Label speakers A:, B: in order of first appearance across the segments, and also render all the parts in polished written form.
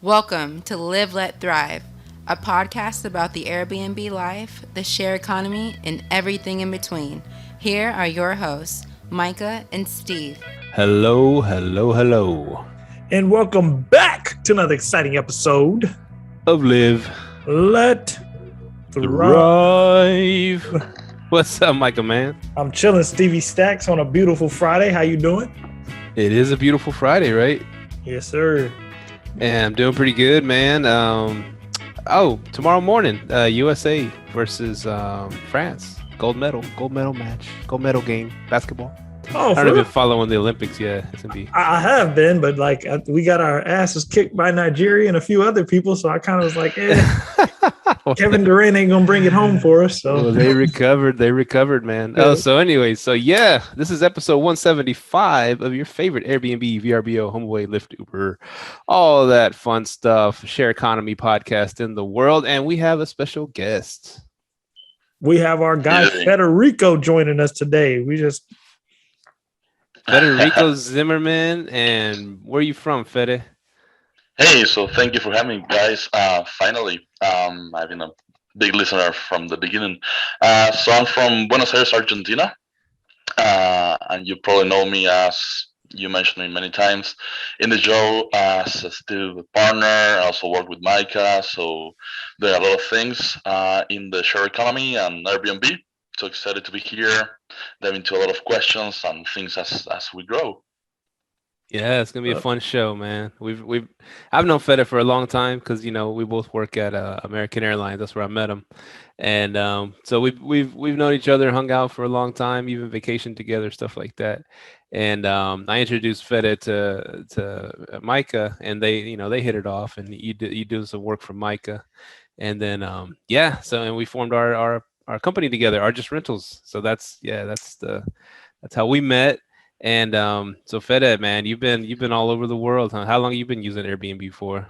A: Welcome to Live, Let, Thrive, a podcast about the Airbnb life, the share economy, and everything in between. Here are your hosts, Myka and Steve.
B: Hello, hello, hello.
C: And welcome back to another exciting episode
B: Of Live,
C: Let
B: Thrive.
C: Thrive.
B: What's up, Micah, man?
C: I'm chilling, Stevie Stacks, on a beautiful Friday. How you doing?
B: It is a beautiful Friday, right?
C: Yes, sir.
B: And I'm doing pretty good, man. Tomorrow morning, USA versus France. Gold medal match, gold medal game, basketball.
C: Oh,
B: I don't even follow the Olympics yet. It's gonna be.
C: I have been, but we got our asses kicked by Nigeria and a few other people, so I kind of was like, Kevin Durant ain't gonna bring it home for us. So
B: well, they recovered, man.
C: Yeah.
B: This is episode 175 of your favorite Airbnb, VRBO, HomeAway, Lyft, Uber, all that fun stuff, share economy podcast in the world, and we have a special guest.
C: We have our guy Federico joining us today.
B: Federico Zimerman, and where are you from, Fede?
D: Hey, so thank you for having me, guys. Finally, I've been a big listener from the beginning. So I'm from Buenos Aires, Argentina, and you probably know me as you mentioned me many times in the show as a Steve partner. I also work with Myka, so there are a lot of things in the share economy and Airbnb. So excited to be here, dive into a lot of questions and things as we grow.
B: Yeah, it's gonna be a fun show, man. I've known Fede for a long time because we both work at American Airlines. That's where I met him, and so we've known each other, hung out for a long time, even vacation together, stuff like that. And I introduced Fede to Myka, and they hit it off, and you do some work for Myka, and then and we formed our company together, Argis Rentals. So that's how we met. And so Fede, man, you've been all over the world, huh? How long have you been using Airbnb for?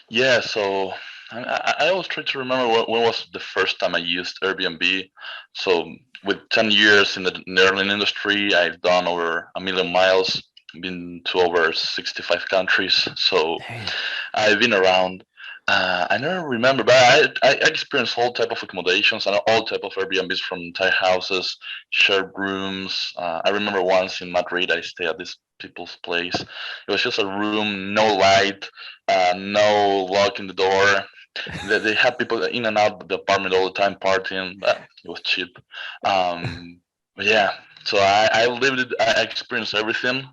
D: Yeah, so I always try to remember when was the first time I used Airbnb. So with 10 years in the airline industry, I've done over 1,000,000 miles, been to over 65 countries. So
B: Damn.
D: I've been around. I never remember, but I experienced all type of accommodations and all type of Airbnbs, from entire houses, shared rooms. I remember once in Madrid, I stayed at this people's place. It was just a room, no light, no lock in the door. They had people in and out of the apartment all the time partying, but it was cheap. But yeah, so I lived it. I experienced everything.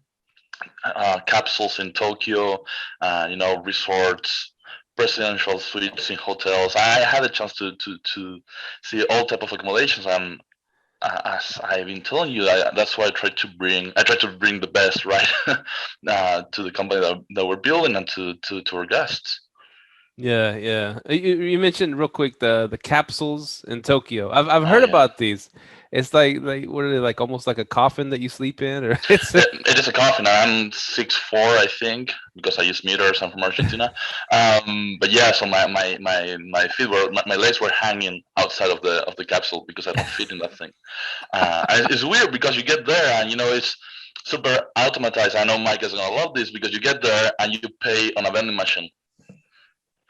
D: Capsules in Tokyo, resorts, presidential suites in hotels. I had a chance to see all type of accommodations, and as I've been telling you, that's why I try to bring the best, right, to the company that we're building and to our guests.
B: Yeah. You mentioned real quick the capsules in Tokyo. I've
D: Oh
B: heard
D: yeah.
B: about these. It's like what are they, like almost like a coffin that you sleep in, or it's
D: It is a coffin. I'm 6'4", I think, because I use meters. I'm from Argentina. But yeah, so my feet were my legs were hanging outside of the capsule because I don't fit in that thing. And it's weird because you get there and it's super automatized. I know Mike is gonna love this because you get there and you pay on a vending machine.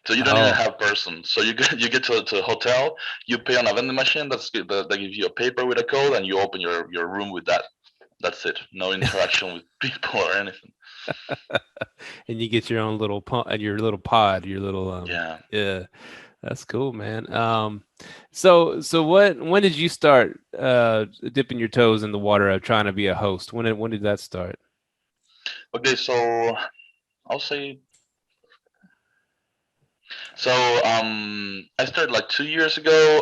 D: So you don't even
B: oh
D: have person. So you get to a hotel, you pay on a vending machine. That gives you a paper with a code, and you open your room with that. That's it. No interaction with people or anything.
B: and you get your own little pod, your little
D: Yeah.
B: yeah. That's cool, man. So when did you start dipping your toes in the water of trying to be a host? When did that start?
D: Okay. So I'll say. So I started like 2 years ago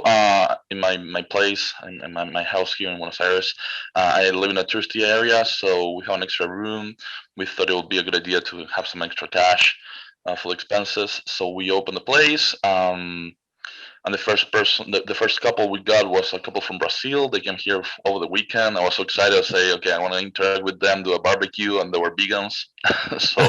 D: in my place in my house here in Buenos Aires. I live in a touristy area, so we have an extra room. We thought it would be a good idea to have some extra cash for expenses, so we opened the place. And the first couple we got was a couple from Brazil. They came here over the weekend. I was so excited to say, okay, I want to interact with them, do a barbecue, and they were vegans, so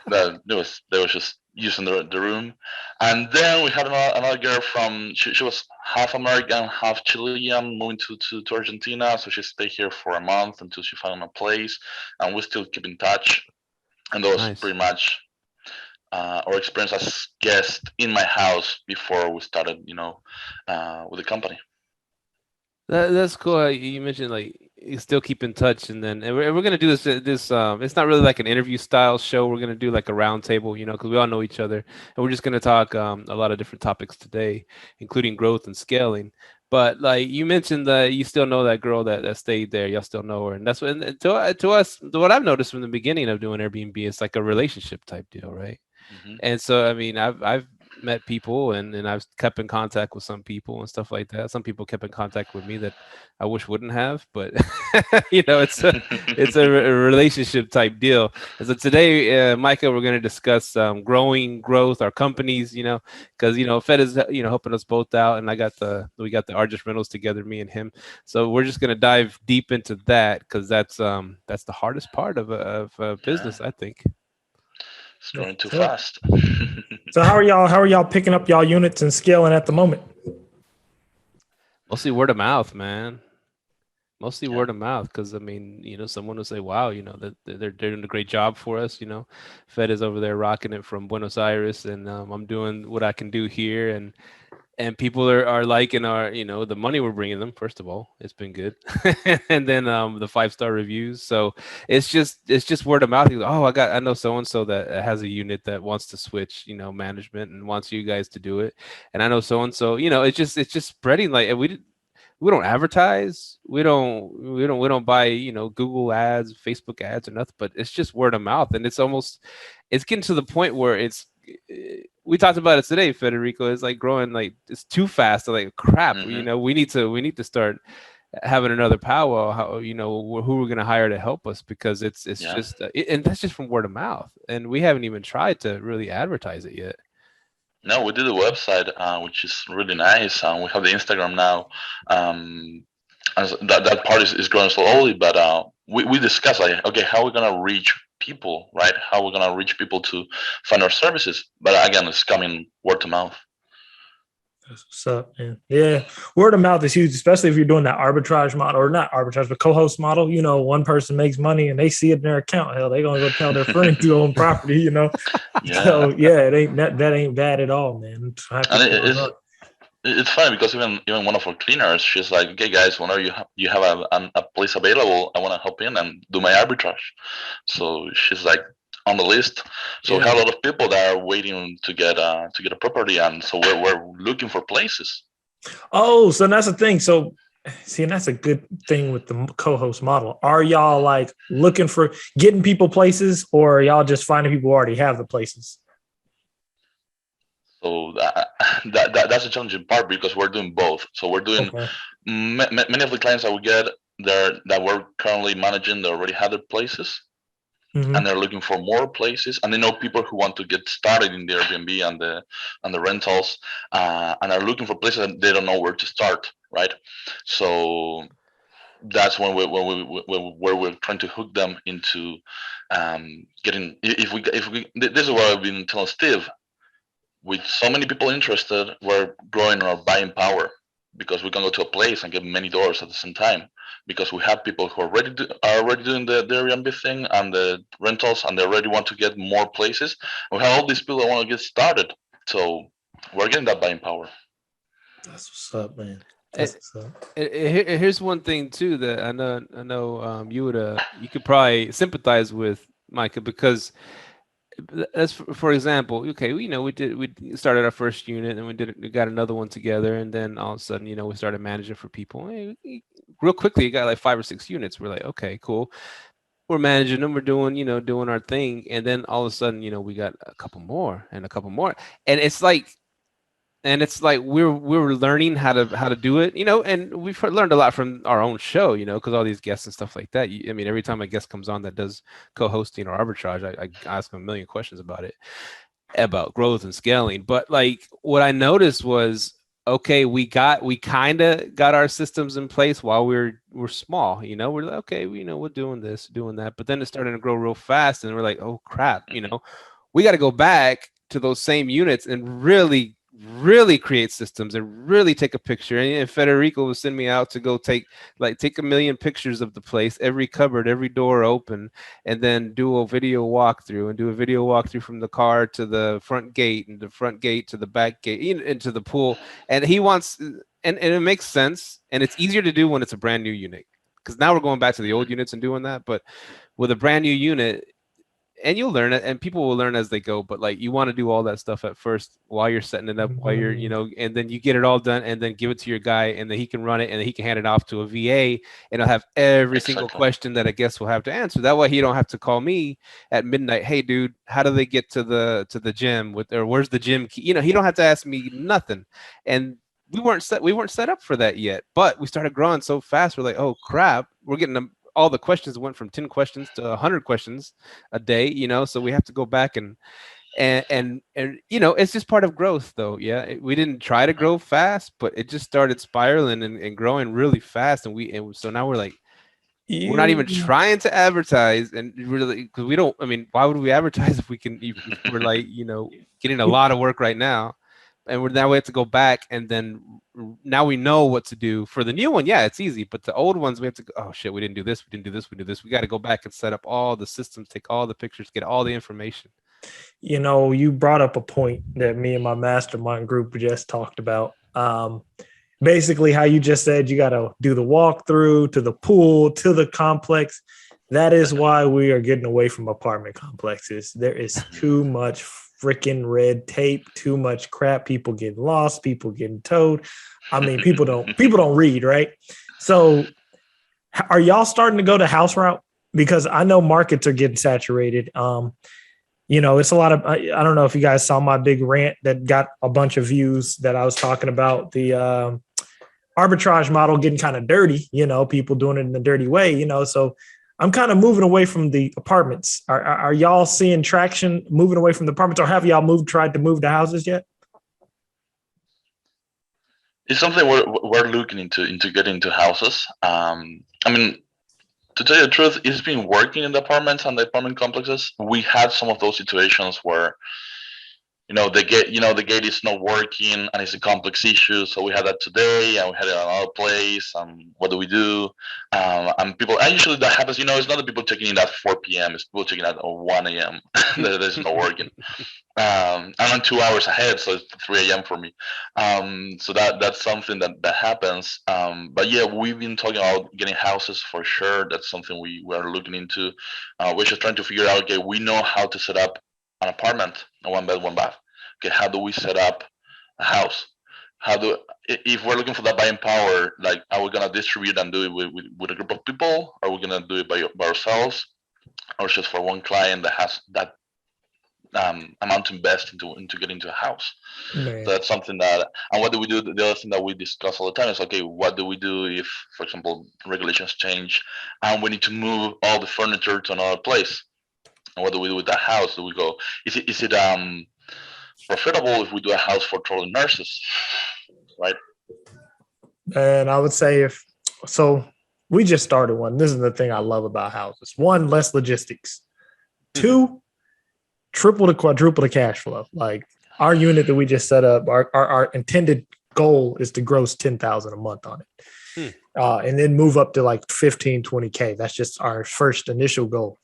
D: that they was just using the room. And then we had another girl from she was half American, half Chilean, moving to Argentina. So she stayed here for a month until she found a place, and we still keep in touch. And that was
B: Nice.
D: pretty much or experience as guest in my house before we started, with the company.
B: That's cool. You mentioned like you still keep in touch, and we're gonna do this. It's not really like an interview style show. We're gonna do like a round table, because we all know each other, and we're just gonna talk a lot of different topics today, including growth and scaling. But like you mentioned that you still know that girl that stayed there. Y'all still know her, and that's what and to us. What I've noticed from the beginning of doing Airbnb, it's like a relationship type deal, right?
D: Mm-hmm.
B: And so, I mean, I've met people and I've kept in contact with some people and stuff like that. Some people kept in contact with me that I wish wouldn't have, but it's a relationship type deal. And so today, Myka, we're going to discuss growth, our companies, because Fed is helping us both out, and we got the Argent Rentals together, me and him. So we're just going to dive deep into that because that's the hardest part of business, I think.
D: It's growing too fast.
C: So how are y'all picking up y'all units and scaling at the moment?
B: Mostly word of mouth, man. Mostly word of mouth, because I mean, someone will say, "Wow, that they're doing a great job for us." Fed is over there rocking it from Buenos Aires, and I'm doing what I can do here, and people are liking our, the money we're bringing them. First of all, it's been good, and then the 5-star reviews. So it's just word of mouth. Oh, I know so and so that has a unit that wants to switch, management and wants you guys to do it, and I know so and so. It's just spreading. Like we don't advertise. We don't buy, Google ads, Facebook ads or nothing, but it's just word of mouth. And it's getting to the point where we talked about it today, Federico. It's like growing, like it's too fast. Like crap,
D: Mm-hmm.
B: we need to start having another powwow. How, who we're going to hire to help us, because it's just, and that's just from word of mouth. And we haven't even tried to really advertise it yet.
D: No, we did a website, which is really nice. We have the Instagram now. And that part is growing slowly, but we discussed, like, okay, how are we gonna reach people, right? How we're gonna reach people to find our services? But again, it's coming word to mouth.
C: That's what's up, man. Yeah, word of mouth is huge, especially if you're doing that arbitrage model, or not arbitrage, but co-host model. One person makes money and they see it in their account. Hell, they're gonna go tell their friends to own property.
D: Yeah.
C: So yeah, it ain't that ain't bad at all, man.
D: And it's funny because even one of our cleaners, she's like, "Okay, guys, whenever you have a place available, I want to hop in and do my arbitrage." So she's like on the list. So we have a lot of people that are waiting to get a property, and so we're looking for places.
C: Oh, so that's the thing. So see, and that's a good thing with the co-host model. Are y'all like looking for getting people places, or are y'all just finding people who already have the places?
D: So that's a challenging part because we're doing both. So we're doing many of the clients that we get there that we're currently managing. They already have their places, and they're looking for more places. And they know people who want to get started in the Airbnb and the rentals, and are looking for places that they don't know where to start. Right. So that's when we're trying to hook them into getting. If we this is what I've been telling Steve. With so many people interested, we're growing our buying power because we can go to a place and get many doors at the same time. Because we have people who are already doing the Airbnb thing and the rentals, and they already want to get more places. We have all these people that want to get started, so we're getting that buying power.
C: That's what's up, man.
B: Here's one thing too that I know you could probably sympathize with, Myka, because as for example, okay, we started our first unit and we got another one together, and then all of a sudden, we started managing for people. Real quickly, you got like 5 or 6 units. We're like, okay, cool. We're managing them. We're doing our thing, and then all of a sudden, we got a couple more and a couple more, and it's like we're learning how to do it, and we've learned a lot from our own show, because all these guests and stuff like that. I mean, every time a guest comes on that does co-hosting or arbitrage, I ask them a million questions about it, about growth and scaling. But like what I noticed was, okay, we kind of got our systems in place while we're small, we're like, okay, we're doing this, doing that, but then it's starting to grow real fast, and we're like, oh crap, we got to go back to those same units and really really create systems and really take a picture. And Federico would send me out to go take a million pictures of the place, every cupboard, every door open, and then do a video walkthrough from the car to the front gate and the front gate to the back gate into the pool. And he wants, and it makes sense. And it's easier to do when it's a brand new unit, because now we're going back to the old units and doing that. But with a brand new unit, and you'll learn it, and people will learn as they go, but like you want to do all that stuff at first while you're setting it up, while you're, and then you get it all done and then give it to your guy, and then he can run it, and then he can hand it off to a VA, and he'll have every single question that a guest will have to answer. That way he don't have to call me at midnight, hey dude, how do they get to the gym or where's the gym key? He don't have to ask me nothing. And we weren't set up for that yet, but we started growing so fast. We're like, oh crap, we're getting them. All the questions went from 10 questions to 100 questions a day, so we have to go back and it's just part of growth though. Yeah. We didn't try to grow fast, but it just started spiraling and growing really fast. And so now we're like, we're not even trying to advertise, and really, because we don't, why would we advertise if we're like, getting a lot of work right now. And now we have to go back, and then now we know what to do for the new one. Yeah, it's easy, but the old ones we have to go, oh shit, we didn't do this, we didn't do this, we did this. We got to go back and set up all the systems, take all the pictures, get all the information.
C: You brought up a point that me and my mastermind group just talked about. Basically, how you just said you got to do the walkthrough to the pool to the complex. That is why we are getting away from apartment complexes. There is too much freaking red tape, too much crap, people getting lost, people getting towed. People don't read, right? So are y'all starting to go to house route? Because I know markets are getting saturated. It's a lot of, I don't know if you guys saw my big rant that got a bunch of views that I was talking about the arbitrage model getting kind of dirty, people doing it in a dirty way, so I'm kind of moving away from the apartments. Are y'all seeing traction moving away from the apartments, or have y'all tried to move to houses yet?
D: It's something we're looking into getting into houses. To tell you the truth, it's been working in the apartments and the apartment complexes. We had some of those situations where the gate is not working and it's a complex issue. So we had that today, and we had it in another place. What do we do? And usually that happens. It's not the people checking in at 4 p.m. It's people checking at 1 a.m. that is not working. I'm 2 hours ahead, so it's 3 a.m. for me. So that's something that happens. But yeah, we've been talking about getting houses for sure. That's something we are looking into. We're just trying to figure out. Okay, we know how to set up an apartment, a 1 bed, 1 bath. Okay, how do we set up a house? If we're looking for that buying power, like, are we gonna distribute and do it with a group of people? Are we gonna do it by ourselves, or just for one client that has that amount to invest into getting into a house? So that's something that. And what do we do? The other thing that we discuss all the time is, okay, what do we do if, for example, regulations change and we need to move all the furniture to another place? And what do we do with that house? Do we go? Is it profitable if we do a house for traveling nurses, right?
C: And I would say we just started one. This is the thing I love about houses. 1, less logistics. 2, triple to quadruple the cash flow. Like our unit that we just set up, our intended goal is to gross 10,000 a month on it. And then move up to like 15, 20K. That's just our first initial goal.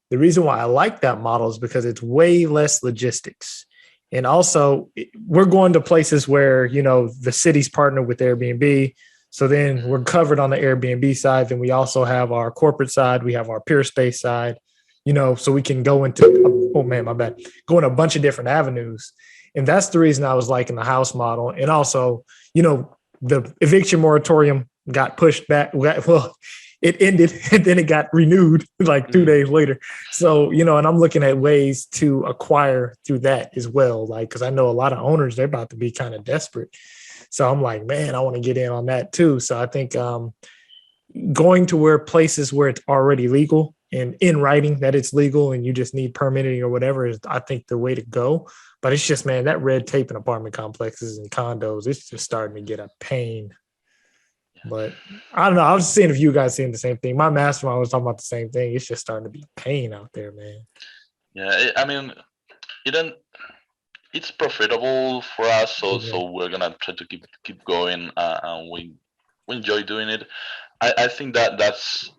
C: The reason why I like that model is because it's way less logistics. And also we're going to places where, the city's partnered with Airbnb. So then we're covered on the Airbnb side. Then we also have our corporate side. We have our peer space side, so we can go into, go in a bunch of different avenues. And that's the reason I was liking the house model. And also, the eviction moratorium got pushed back. Well, it ended and then it got renewed like 2 days later. So, and I'm looking at ways to acquire through that as well. Like, cause I know a lot of owners, they're about to be kind of desperate. So I'm like, man, I want to get in on that too. So I think going to places where it's already legal and in writing that it's legal and you just need permitting or whatever is, I think, the way to go. But it's just, man, that red tape in apartment complexes and condos, it's just starting to get a pain. But I don't know. I was seeing if you guys seeing the same thing. My mastermind was talking about the same thing. It's just starting to be a pain out there, man.
D: Yeah, it it's profitable for us, so
C: Okay.
D: so we're gonna try to keep going, and we enjoy doing it. I think that's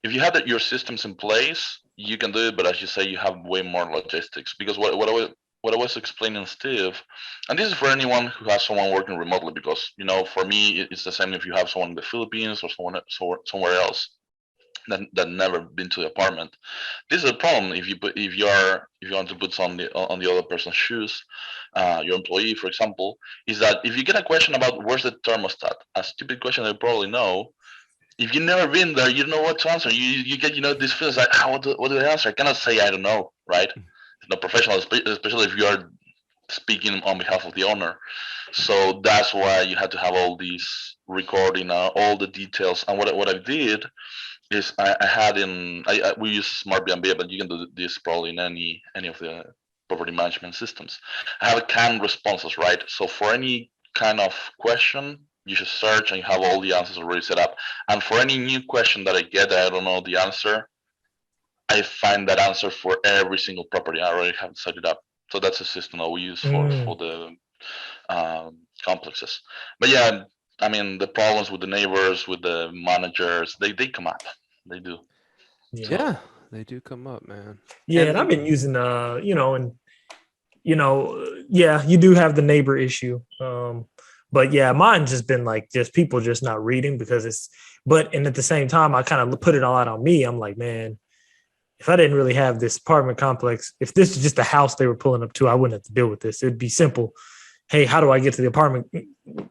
D: if you have your systems in place, you can do it. But as you say, you have way more logistics, because what I was explaining, Steve, and this is for anyone who has someone working remotely, because for me it's the same if you have someone in the Philippines or somewhere else that never been to the apartment. This is a problem if you want to put on the other person's shoes, your employee, for example, is that if you get a question about where's the thermostat, a stupid question they probably know. If you've never been there, you don't know what to answer. You get this feeling like, what do I answer? I cannot say I don't know, right? It's not professional, especially if you are speaking on behalf of the owner. So that's why you had to have all these recording, all the details. And what I did is I had we use Smart BNB, but you can do this probably in any of the property management systems. I have canned responses, right? So for any kind of question, you should search and you have all the answers already set up. And for any new question that I get that I don't know the answer, I find that answer for every single property. I already have set it up. So that's a system that we use for the complexes. But yeah, I mean, the problems with the neighbors, with the managers, they come up. They do.
B: Yeah, they do come up, man.
C: Yeah, and I've been using yeah, you do have the neighbor issue. But yeah, mine's just been like just people just not reading because and at the same time, I kind of put it all out on me. I'm like, man, if I didn't really have this apartment complex, if this is just a house they were pulling up to, I wouldn't have to deal with this. It'd be simple. Hey, how do I get to the apartment?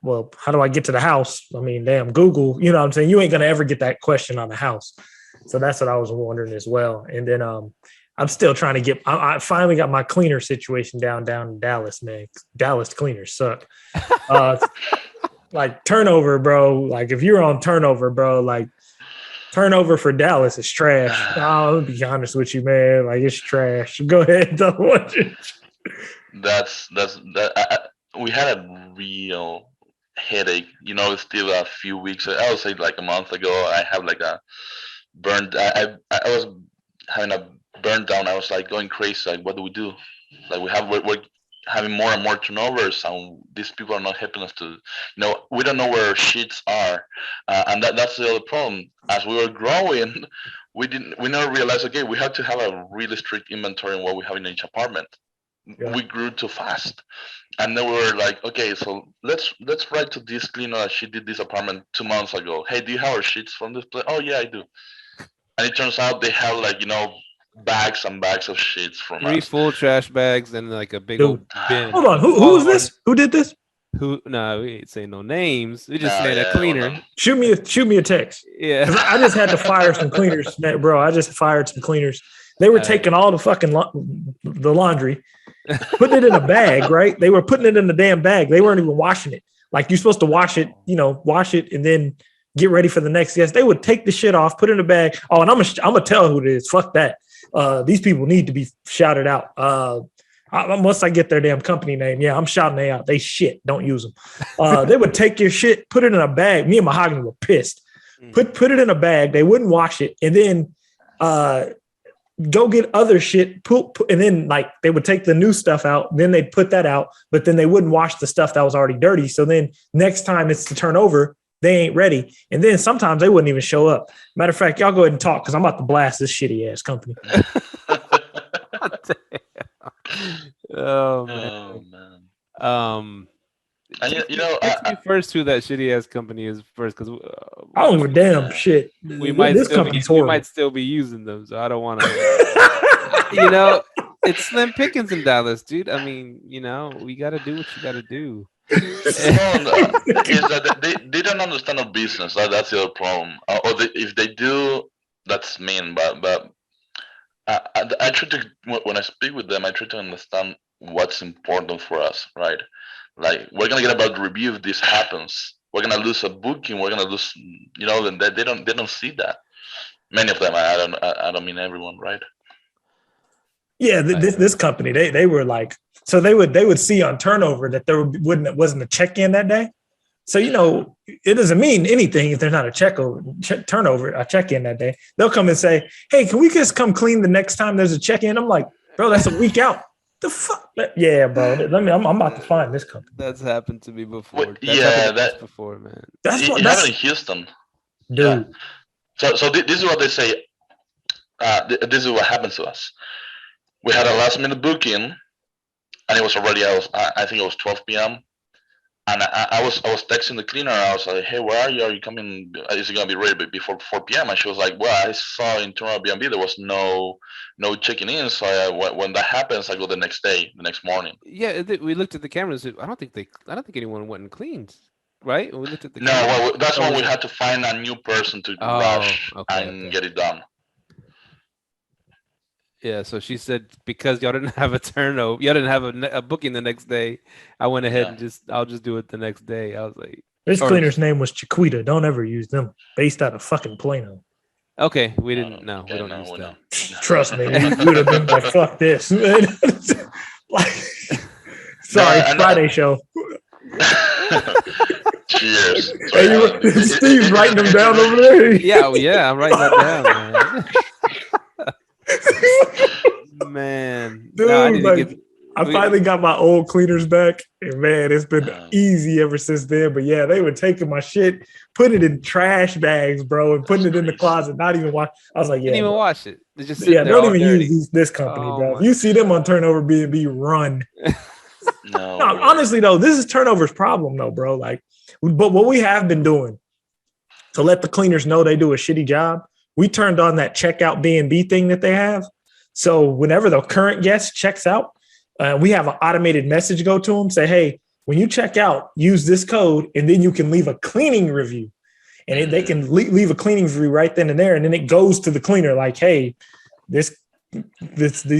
C: Well, how do I get to the house? I mean, damn, Google, you know what I'm saying? You ain't going to ever get that question on the house. So that's what I was wondering as well. And then I'm still trying to I finally got my cleaner situation down in Dallas, man. Dallas cleaners suck. Like turnover, bro. Like if you're on turnover, bro, like turnover for Dallas is trash. I'll be honest with you, man. Like it's trash. Go ahead.
D: We had a real headache. It's still a few weeks. I would say like a month ago. I have like a burned. I was having a burn down. I was like going crazy. Like, what do we do? Like we're having more and more turnovers, and these people are not helping us to. We don't know where our sheets are, and that's the other problem. As we were growing, we never realized. Okay, we have to have a really strict inventory on what we have in each apartment. Yeah. We grew too fast, and then we were like, okay, so let's write to this cleaner that she did this apartment 2 months ago. Hey, do you have our sheets from this place? Oh yeah, I do. And it turns out they have like bags and bags of sheets from
B: 3 full trash bags and like a big old bin.
C: Hold on, who was this? Who did this?
B: No, we ain't saying no names. We just saying a cleaner.
C: Shoot me a text.
B: Yeah,
C: I just had to fire some cleaners, bro. I just fired some cleaners. They were taking all the fucking the laundry, putting it in a bag, right? They were putting it in the damn bag. They weren't even washing it. Like you're supposed to wash it, and then get ready for the next guest. They would take the shit off, put it in a bag. Oh, and I'm gonna tell who it is. Fuck that. These people need to be shouted out. Once I get their damn company name, yeah, I'm shouting they out. They shit. Don't use them. They would take your shit, put it in a bag. Me and Mahogany were pissed. Put it in a bag. They wouldn't wash it, and then go get other shit, and then like they would take the new stuff out, then they'd put that out, but then they wouldn't wash the stuff that was already dirty. So then next time it's to turn over, they ain't ready. And then sometimes they wouldn't even show up. Matter of fact, y'all go ahead and talk because I'm about to blast this shitty ass company.
B: Oh man. Take me first who that shitty ass company is first, because
C: I don't give a damn shit.
B: We might still be using them, so I don't want to. It's slim pickings in Dallas, dude. I mean, we got to do what you got to do.
D: Is that they don't understand our business. That's the other problem. If they do, that's mean. But I try to, when I speak with them, I try to understand what's important for us, right? Like we're gonna get about review if this happens. We're gonna lose a booking. We're gonna lose, and they don't see that. Many of them. I don't mean everyone, right?
C: Yeah, this company, they were like, so they would see on turnover that there wasn't a check-in that day. So it doesn't mean anything if there's not a check-in that day. They'll come and say, hey, can we just come clean the next time there's a check-in? I'm like, bro, that's a week out. The fuck? Yeah, bro. I'm about to find this company.
B: That's happened to me before.
D: Wait,
B: That's happened to us before, man.
C: That's
D: it
C: what
D: happened in Houston.
C: dude.
D: Yeah. So this is what they say. This is what happened to us. We had a last minute booking, and it was already I think it was 12 p.m. And I was texting the cleaner. I was like, "Hey, where are you? Are you coming? Is it gonna be ready before 4 p.m.?" And she was like, "Well, I saw in Airbnb there was no checking in. So when that happens, I go the next morning."
B: Yeah, we looked at the cameras. I don't think anyone went and cleaned, right? We looked at the
D: No,
B: cameras.
D: well, that's when we had to find a new person to rush and get it done.
B: Yeah, so she said because y'all didn't have a turnover, y'all didn't have a booking the next day. I went ahead and I'll just do it the next day. I was like,
C: this cleaner's name was Chiquita. Don't ever use them. Based out of fucking Plano.
B: Okay, we didn't. No, we don't use them.
C: Trust me, we would have been like, "Fuck this." Like, sorry, Friday show.
D: Cheers.
C: Hey, Steve's writing them down over there.
B: Yeah, I'm writing that down, man. Man,
C: dude,
B: no,
C: I finally got my old cleaners back, and man, it's been easy ever since then. But yeah, they were taking my shit, putting it in trash bags, bro, and putting it in the closet. Not even wash. I was like,
B: didn't even
C: bro.
B: wash it. They just sit there
C: don't even
B: dirty.
C: use this company, bro. If you see them on Turnover B&B, run.
D: No,
C: honestly though, this is Turnover's problem though, bro. Like, but what we have been doing to let the cleaners know they do a shitty job, we turned on that checkout B&B thing that they have. So whenever the current guest checks out, we have an automated message go to them, say, "Hey, when you check out, use this code, and then you can leave a cleaning review." And they can leave a cleaning review right then and there, and then it goes to the cleaner like, "Hey, these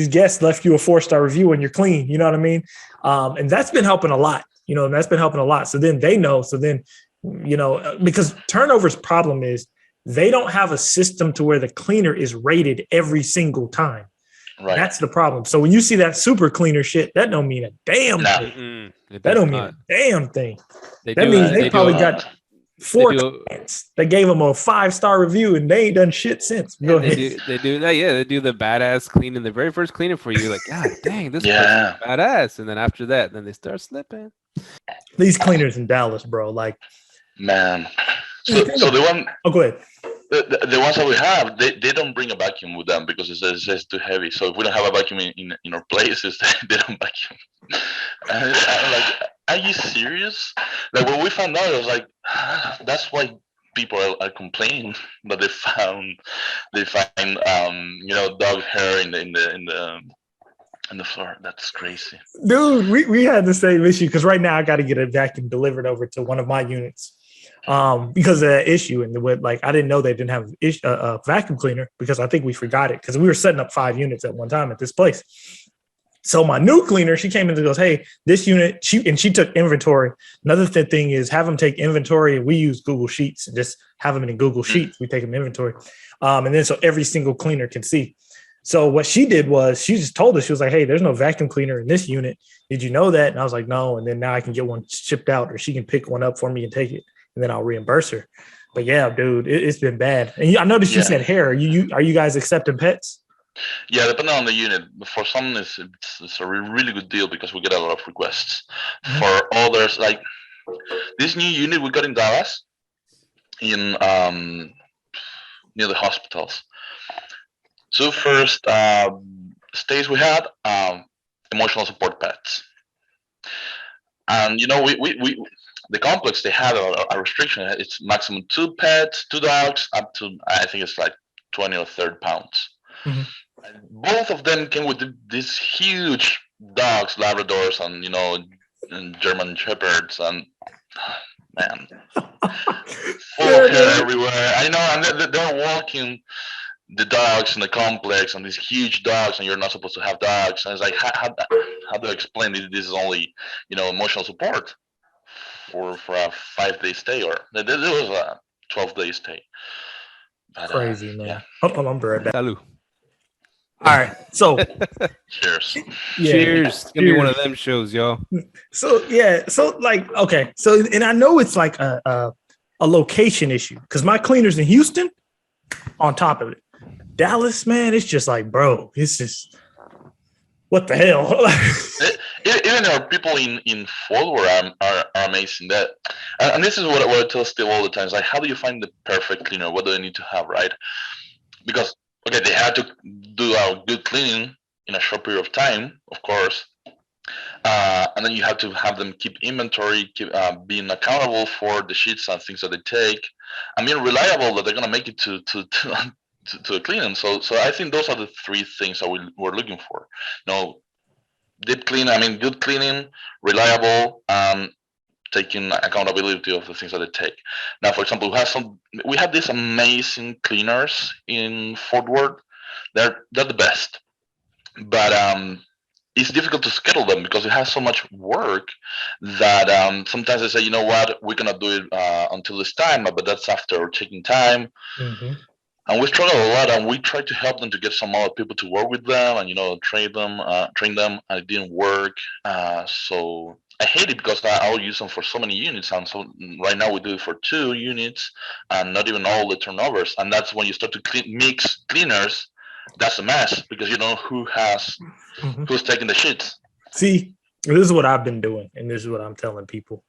C: guests left you a 4-star review and you're clean." You know what I mean? And that's been helping a lot. So then they know. So then, because Turnover's problem is they don't have a system to where the cleaner is rated every single time. Right. That's the problem. So when you see that super cleaner shit, that don't mean a damn thing. That don't mean a damn thing. That means they probably got 4 clients that gave them a 5-star review and they ain't done shit since. Go ahead.
B: They do that. Yeah, they do the badass cleaning, the very first cleaning for you. Like, God dang, this person's badass. And then after that, then they start slipping.
C: These cleaners in Dallas, bro, like,
D: man. So the one.
C: Oh, go ahead.
D: The ones that we have, they don't bring a vacuum with them because it's too heavy. So if we don't have a vacuum in our places, they don't vacuum. And I'm like, are you serious? Like when we found out, I was like, that's why people are complaining that they find dog hair in the floor. That's crazy,
C: dude. We had the same issue because right now I got to get a vacuum delivered over to one of my units. Because of that issue, and I didn't know they didn't have a vacuum cleaner because I think we forgot it because we were setting up 5 units at one time at this place. So my new cleaner, she came in and goes, "Hey, this unit," she took inventory. Another thing is have them take inventory, and we use Google Sheets and just have them in Google Sheets. We take them inventory, and then so every single cleaner can see. So what she did was she just told us, she was like, "Hey, there's no vacuum cleaner in this unit. Did you know that?" And I was like, "No." And then now I can get one shipped out, or she can pick one up for me and take it. And then I'll reimburse her. But yeah, dude, it's been bad. And I noticed you said hair. Are you guys accepting pets?
D: Yeah, depending on the unit. For some, it's a really good deal because we get a lot of requests. Mm-hmm. For others, like this new unit we got in Dallas, in near the hospitals. So first stays we had emotional support pets, and we the complex, they have a restriction. It's maximum 2 pets, 2 dogs, up to, I think it's like 20 or 30 pounds. Mm-hmm. And both of them came with these huge dogs, Labradors, and German Shepherds, and man, full of hair everywhere. I know, and they're walking the dogs in the complex, and these huge dogs, and you're not supposed to have dogs. And it's like, how do I explain this is only, emotional support? For a 5-day stay, or there was a 12-day stay. But,
C: crazy, man. Yeah. I'm right back.
B: Salud.
C: All right, so
D: cheers.
C: Yeah.
B: Cheers. It's gonna be one of them shows, y'all.
C: So okay. So and I know it's like a location issue because my cleaner's in Houston. On top of it, Dallas, man, it's just like, bro, it's just what the hell?
D: Even our people in Fort Worth are amazing. That and this is what I tell Steve all the time. Is like, how do you find the perfect cleaner? What do they need to have, right? Because okay, they had to do a good cleaning in a short period of time, of course, and then you have to have them keep inventory, being accountable for the sheets and things that they take, and being reliable that they're gonna make it to a cleaning. So I think those are the three things that we're looking for. Deep clean. I mean, good cleaning, reliable, taking accountability of the things that they take. Now, for example, we have these amazing cleaners in Fort Worth. They're the best, but it's difficult to schedule them because it has so much work that sometimes they say, you know what, we're gonna do it until this time, but that's after taking time.
C: Mm-hmm.
D: And we struggle a lot, and we try to help them to get some other people to work with them, and train them, and it didn't work. So I hate it because I'll use them for so many units, and so right now we do it for 2 units, and not even all the turnovers. And that's when you start to mix cleaners. That's a mess because you know who's taking the shits.
C: See, this is what I've been doing, and this is what I'm telling people.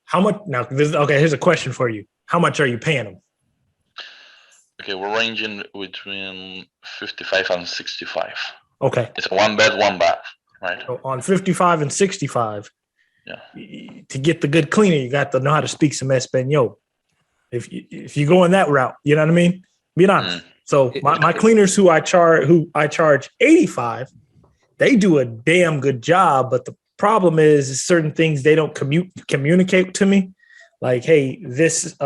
C: How much now? Here's a question for you. How much are you paying them?
D: Okay, we're ranging between 55 and 65.
C: Okay,
D: it's a 1 bed, 1 bath, right?
C: So on 55 and 65,
D: yeah.
C: To get the good cleaner, you got to know how to speak some Espanol. If you go in that route, you know what I mean. Being honest. So my cleaners who I charge 85, they do a damn good job. But the problem is certain things they don't communicate to me. Like, hey, this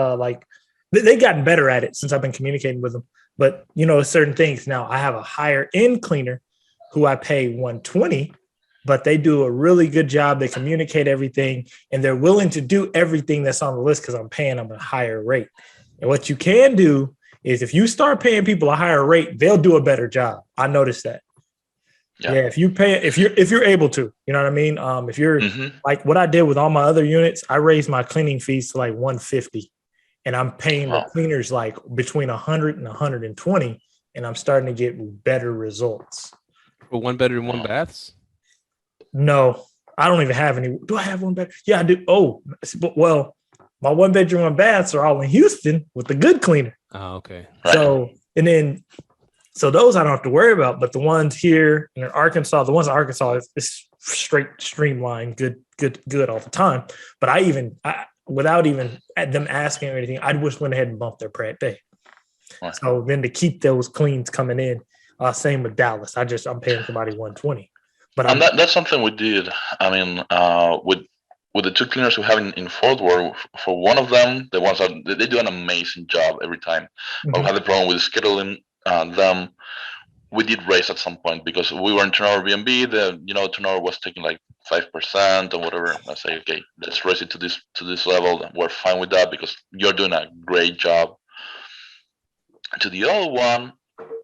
C: they've gotten better at it since I've been communicating with them. But certain things. Now I have a higher end cleaner who I pay 120, but they do a really good job. They communicate everything, and they're willing to do everything that's on the list because I'm paying them a higher rate. And what you can do is if you start paying people a higher rate, they'll do a better job. I noticed that. Yeah, if you're able to, you know what I mean? If you're like what I did with all my other units, I raised my cleaning fees to like 150, and I'm paying the cleaners like between 100 and 120, and I'm starting to get better results.
B: For 1 bedroom, 1 baths?
C: No, I don't even have any. Do I have 1 bedroom? Yeah, I do. Oh, well, my 1 bedroom, 1 baths are all in Houston with the good cleaner.
B: Oh, okay.
C: So those I don't have to worry about. But the ones here in Arkansas, the ones in Arkansas is straight streamlined, good all the time. But I without even them asking or anything, I just went ahead and bumped their per day. Right. So then to keep those cleans coming in, same with Dallas. I'm paying somebody 120. But
D: that's something we did. I mean, with the 2 cleaners we have in Fort Worth, for one of them, the ones that they do an amazing job every time. But we had the problem with scheduling them. We did raise at some point because we were in turnover Airbnb. The turnover was taking like 5% or whatever. I say, okay, let's raise it to this level. We're fine with that because you're doing a great job. To the other one,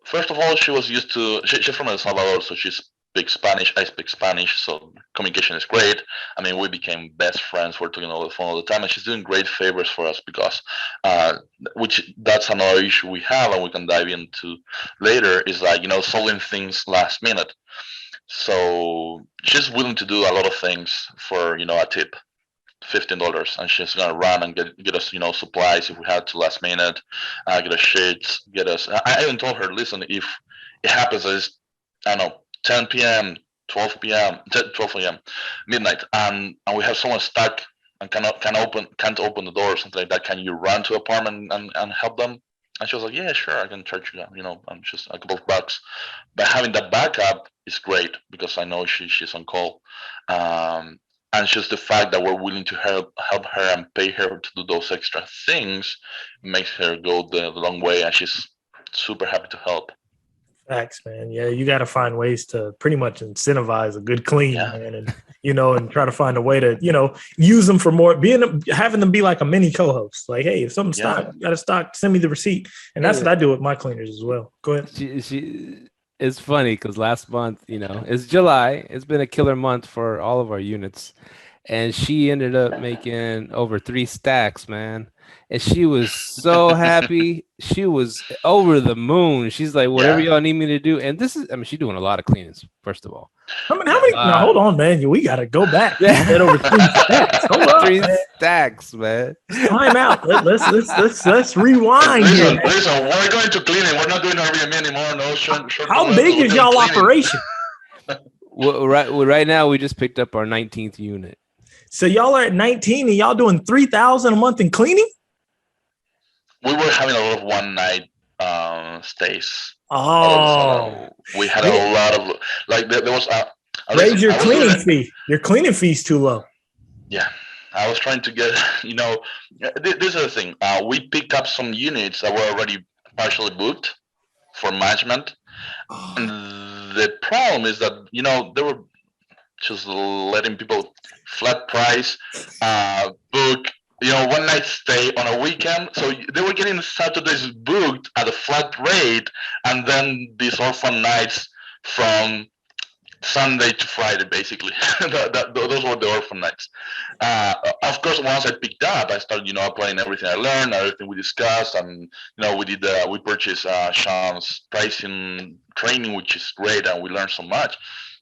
D: first of all, she was used to. She's from El Salvador, so she speaks Spanish. I speak Spanish, so communication is great. I mean, we became best friends. We're talking on the phone all the time, and she's doing great favors for us because, that's another issue we have, and we can dive into later. Is like solving things last minute. So she's willing to do a lot of things for a tip. $15, and she's gonna run and get us supplies if we had to last minute, get us sheets, get us. I even told her, listen, if it happens as I don't know 10 p.m., 12 p.m., 12 a.m., midnight, and we have someone stuck and can't open the door or something like that, can you run to apartment and help them? And she was like, yeah, sure, I can charge you, I'm just a couple of bucks. But having that backup is great because I know she's on call. And just the fact that we're willing to help her and pay her to do those extra things makes her go the long way, and she's super happy to help.
C: Facts, man. Yeah, you got to find ways to pretty much incentivize a good clean, man, and and try to find a way to use them for more. Having them be like a mini co-host. Like, hey, if something's stock, you got to stock, send me the receipt, and that's what I do with my cleaners as well. Go ahead.
B: It's funny because last month, it's July. It's been a killer month for all of our units. and she ended up making over 3 stacks, man. And she was so happy. She was over the moon. She's like, whatever y'all need me to do. And this is, I mean, she's doing a lot of cleanings, first of all.
C: How many? Now, hold on, man. We got to go back. You said over 3 stacks. Hold up,
B: 3
C: man.
B: stacks, man.
C: Time out. Let's rewind here.
D: Listen, we're going to cleaning. We're not doing Airbnb anymore. No,
C: How big is y'all operation?
B: Well, right now, we just picked up our 19th unit.
C: So y'all are at 19 and y'all doing $3,000 a month in cleaning?
D: We were having a lot of one night stays.
C: Oh,
D: we had a lot of there was
C: raise your cleaning fee. Your cleaning fee's too low.
D: Yeah, I was trying to get this is the thing. We picked up some units that were already partially booked for management, and the problem is that they were just letting people flat price book. One night stay on a weekend. So they were getting Saturdays booked at a flat rate, and then these orphan nights from Sunday to Friday, basically. Those were the orphan nights. Of course, once I picked up, I started, applying everything I learned, everything we discussed, and we purchased Sean's pricing training, which is great, and we learned so much.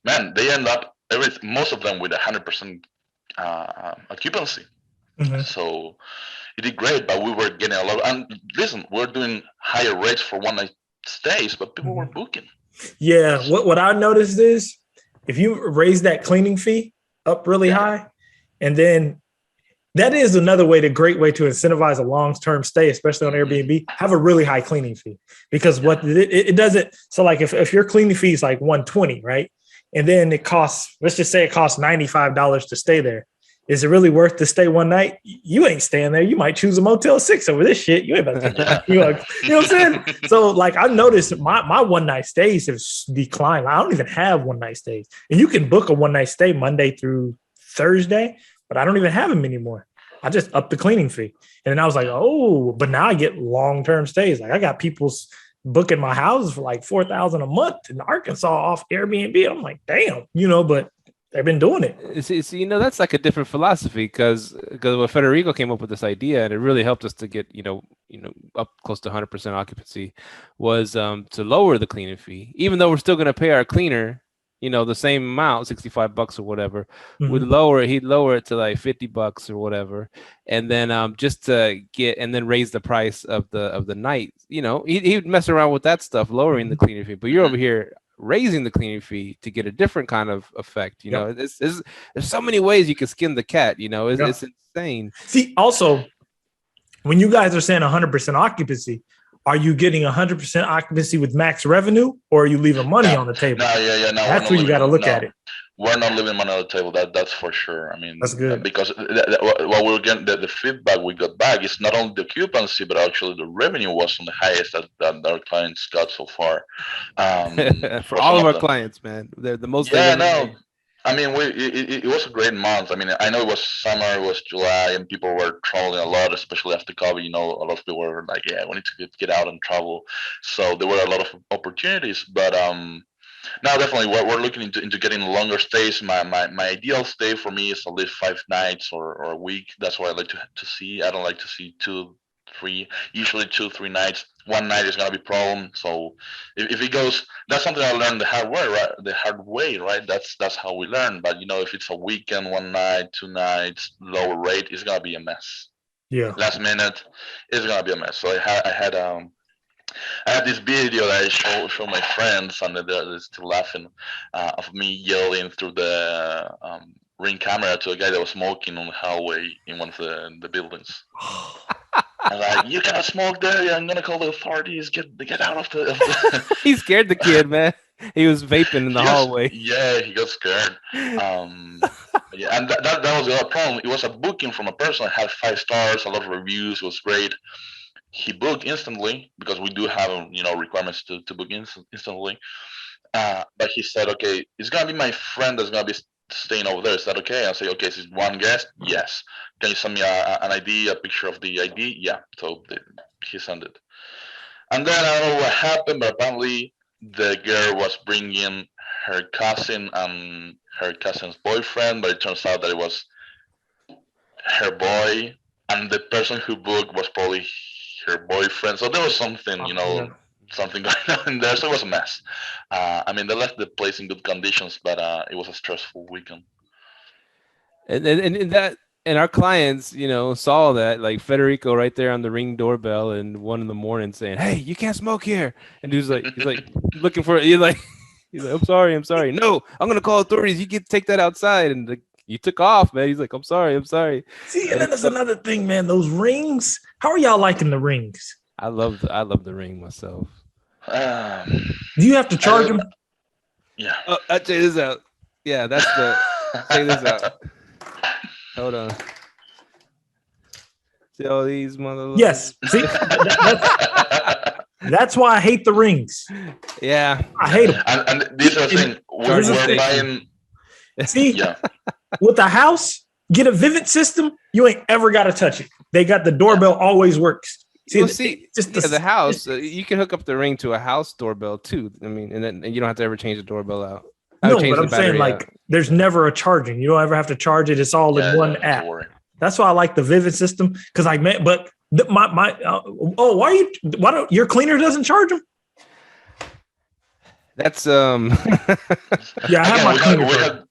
D: Man, they end up most of them with 100% occupancy. Mm-hmm. So it did great, but we were getting a lot. And listen, we're doing higher rates for one night stays, but people were booking.
C: Yeah, what I noticed is if you raise that cleaning fee up really high, and then that is another great way to incentivize a long-term stay, especially on Airbnb. Have a really high cleaning fee, because what it doesn't. So like if your cleaning fee is like $120, right, and then it costs, let's just say it costs $95 to stay there. Is it really worth to stay one night? You ain't staying there. You might choose a Motel 6 over this shit. You ain't about to you know what I'm saying? So like I noticed my one night stays have declined. I don't even have one night stays. And you can book a one night stay Monday through Thursday, but I don't even have them anymore. I just upped the cleaning fee. And then I was like, oh, but now I get long-term stays. Like I got people booking my houses for like $4,000 a month in Arkansas off Airbnb. I'm like, damn, but they've been doing it.
B: See, that's like a different philosophy because when Federico came up with this idea, and it really helped us to get up close to 100% occupancy, was to lower the cleaning fee, even though we're still going to pay our cleaner, the same amount, $65 or whatever. Mm-hmm. He'd lower it to like $50 or whatever, and then just to get and then raise the price of the night. He'd mess around with that stuff, lowering the cleaning fee, but you're over here raising the cleaning fee to get a different kind of effect. There's so many ways you can skin the cat. It's insane.
C: See, also, when you guys are saying 100% occupancy, are you getting 100% occupancy with max revenue, or are you leaving money on the table?
D: No.
C: That's where you got to look at it.
D: We're not leaving money on the table. That's for sure. I mean,
C: that's good,
D: because what we're getting, the feedback we got back is not only the occupancy, but actually the revenue was on the highest that our clients got so far.
B: For all of our clients, man, they're the most.
D: Yeah, no. I mean, it was a great month. I mean, I know it was summer, it was July, and people were traveling a lot, especially after COVID. A lot of people were like, "Yeah, we need to get out and travel." So there were a lot of opportunities, but now definitely we're looking into getting longer stays. My ideal stay for me is at least 5 nights or a week. That's what I like to see. I don't like to see 2, 3, usually 2-3 nights. One night is gonna be a problem. So if it goes, that's something I learned the hard way, right? That's how we learn. But if it's a weekend, 1 night, 2 nights, lower rate, it's gonna be a mess.
C: Yeah.
D: Last minute, it's gonna be a mess. So I had this video that I show my friends, and they're still laughing of me yelling through the Ring camera to a guy that was smoking on the hallway in one of the buildings. I'm like, you cannot smoke there. I'm gonna call the authorities. Get out of the.
B: He scared the kid, man. He was vaping in the hallway.
D: Yeah, he got scared. Yeah, and that was the other problem. It was a booking from a person that had 5 stars, a lot of reviews. It was great. He booked instantly because we do have requirements to book instantly. But he said, okay, it's gonna be my friend that's gonna be staying over there. Is that okay? I say, okay, is it one guest? Yes. Can you send me an ID, a picture of the ID? Yeah. So he sent it. And then I don't know what happened, but apparently the girl was bringing her cousin and her cousin's boyfriend, but it turns out that it was her boy, and the person who booked was probably her boyfriend. So there was something, something going on in there. So it was a mess. I mean, they left the place in good conditions, but it was a stressful weekend.
B: And that and our clients, saw that, like Federico right there on the Ring doorbell in 1 a.m. saying, "Hey, you can't smoke here." And he's like looking for he's like, "I'm sorry. No, I'm gonna call authorities. You get to take that outside." And you took off, man. He's like, I'm sorry.
C: See, and that's another thing, man. Those rings. How are y'all liking the rings?
B: I love the Ring myself.
C: Do you have to charge them?
D: Yeah.
B: Oh, I'll check this out. Yeah, that's the. Check this out. Hold on. See all these motherfuckers?
C: Yes. See, that's why I hate the rings.
B: Yeah,
C: I hate them.
D: And these are the thing. We're buying.
C: See,
D: Yeah.
C: With the house, get a Vivint system. You ain't ever got to touch it. They got the doorbell always works. See,
B: the house. You can hook up the Ring to a house doorbell too. I mean, and you don't have to ever change the doorbell out.
C: No, but I'm saying there's never a charging. You don't ever have to charge it. It's all in one app. That's why I like the Vivint system because why don't your cleaner doesn't charge them?
B: That's
C: Yeah, I have my cleaner.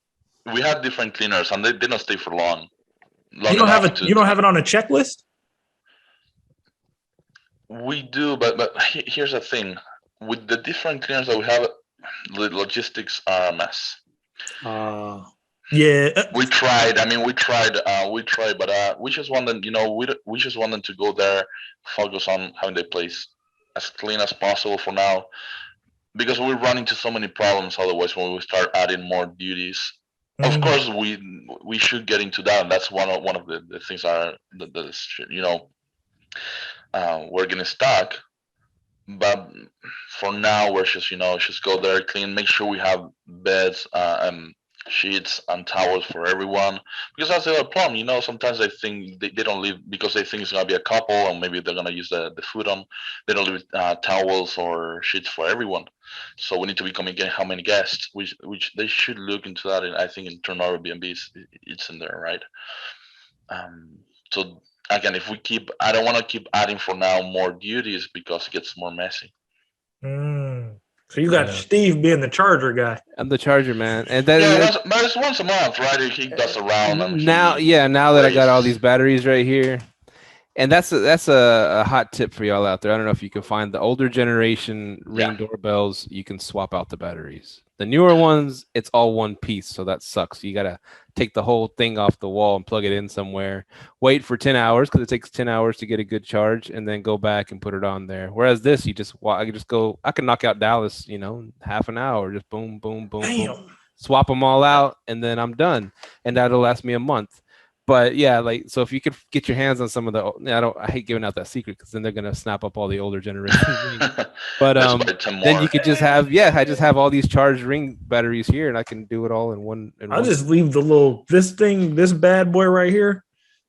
D: We have different cleaners and they don't stay for long.
C: You don't have it. You don't have it on a checklist.
D: We do, but here's the thing: with the different cleaners that we have, the logistics are a mess.
C: Yeah,
D: we tried. I mean, we tried, but we just wanted, we just wanted to go there, focus on having the place as clean as possible for now, because we run into so many problems otherwise when we start adding more duties. Of course, we should get into that, and that's one of the things we're gonna stock. But for now, we're just go there, clean, make sure we have beds, sheets and towels for everyone, because that's the other problem. Sometimes they think they don't leave because they think it's gonna be a couple, and maybe they're gonna use the food on. They don't leave towels or sheets for everyone. So we need to be communicating how many guests, which they should look into that. And I think in turn Airbnb it's in there, right? So again, I don't want to keep adding for now more duties because it gets more messy.
C: So you got Steve being the charger guy.
B: I'm the charger man, and
D: but it's once a month, right? He does around. And
B: now that I got all these batteries right here, and that's a hot tip for y'all out there. I don't know if you can find the older generation Ring doorbells. You can swap out the batteries. The newer ones, it's all one piece, so that sucks. You gotta take the whole thing off the wall and plug it in somewhere. Wait for 10 hours because it takes 10 hours to get a good charge, and then go back and put it on there. Whereas this, I can knock out Dallas, half an hour, just boom, boom, boom, boom, swap them all out, and then I'm done, and that'll last me a month. But yeah, so if you could get your hands on some of I hate giving out that secret because then they're gonna snap up all the older generation. But then you could just have I just have all these charged Ring batteries here, and I can do it all in one.
C: I'll just leave this bad boy right here.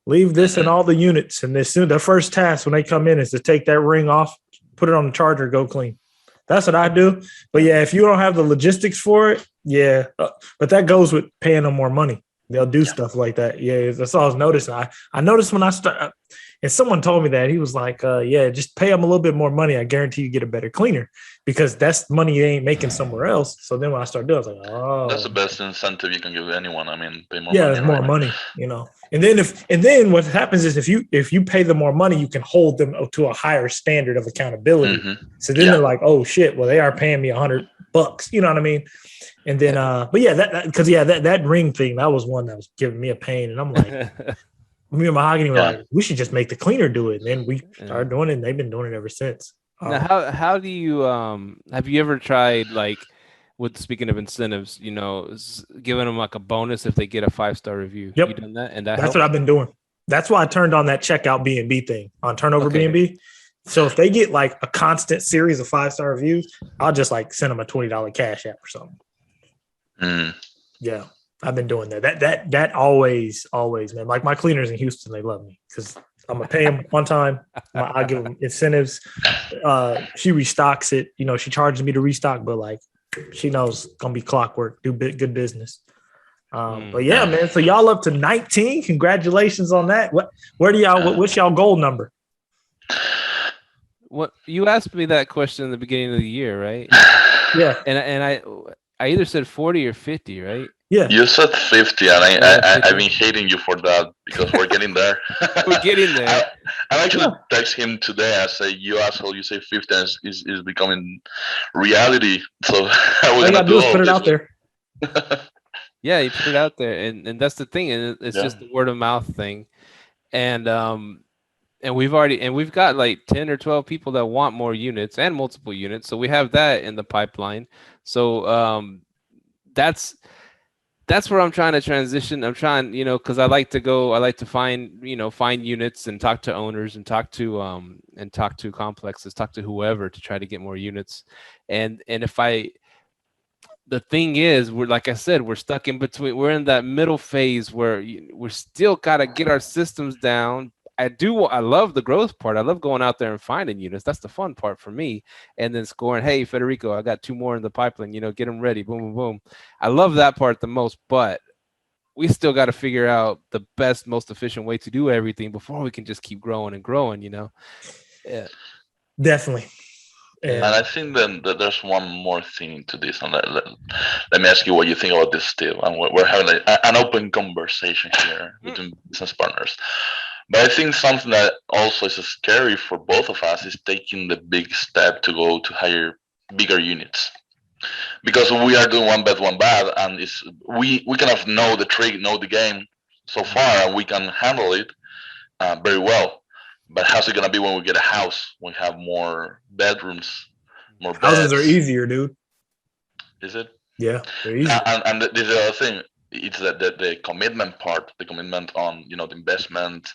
C: Leave this in all the units, and the first task when they come in is to take that Ring off, put it on the charger, go clean. That's what I do. But yeah, if you don't have the logistics for it, but that goes with paying them more money. They'll do stuff like that. Yeah, that's all I was noticing. I noticed when I started, and someone told me that. He was like, just pay them a little bit more money. I guarantee you get a better cleaner because that's money they ain't making somewhere else. So then when I started doing it, I was like, oh.
D: That's the best incentive you can give anyone. I mean, pay more money.
C: Yeah, it's more money, And then what happens is if you pay them more money, you can hold them to a higher standard of accountability. Mm-hmm. So then they're like, oh, shit, well, they are paying me $100. You know what I mean? And then, that Ring thing, that was one that was giving me a pain. And I'm like, me and Mahogany were like, we should just make the cleaner do it. And then we started doing it, and they've been doing it ever since.
B: Now, how do you, have you ever tried, speaking of incentives, giving them like a bonus if they get a 5-star review?
C: Yep.
B: You done that? And
C: that's what I've been doing. That's why I turned on that checkout B&B thing on Turnover B&B. So if they get like a constant series of 5-star reviews, I'll just send them a $20 cash app or something. Yeah, I've been doing that. That always, man. Like my cleaners in Houston, they love me because I'm gonna pay them on time. I give them incentives. She restocks it. She charges me to restock, but she knows it's gonna be clockwork. Do good business. But yeah, man. So y'all up to 19. Congratulations on that. What's y'all goal number?
B: What you asked me that question in the beginning of the year, right?
C: Yeah.
B: And I either said 40 or 50, right?
C: Yeah.
D: You said 50, and I've
B: 50.
D: been hating you for that because we're getting there.
B: We're getting there.
D: I actually text him today. I say, "You asshole! You say 50 is becoming reality." So
C: all you gotta do is put it out there.
B: Yeah, you put it out there, and that's the thing, and it's just the word of mouth thing, and we've got like 10 or 12 people that want more units and multiple units, so we have that in the pipeline. So that's where I'm trying to transition. I'm trying, because I like to find units and talk to owners and talk to complexes, talk to whoever to try to get more units, and the thing is, like I said, we're stuck in between. We're in that middle phase where we're still got to get our systems down. I love the growth part. I love going out there and finding units. That's the fun part for me. And then scoring, hey, Federico, I got 2 more in the pipeline, get them ready. Boom, boom, boom. I love that part the most, but we still got to figure out the best, most efficient way to do everything before we can just keep growing and growing, Yeah.
C: Definitely.
D: And I think then that there's one more thing to this, and let me ask you what you think about this, Steve. And we're having an open conversation here between business partners. But I think something that also is scary for both of us is taking the big step to go to hire bigger units, because we are doing one bet, one bad, and we kind of know the trick, know the game so far, and we can handle it very well. But how's it gonna be when we get a house? We have more bedrooms, more beds.
C: Houses are easier, dude.
D: Is it?
C: Yeah, they're easier.
D: And this is the other thing. It's the commitment part, the commitment on the investment.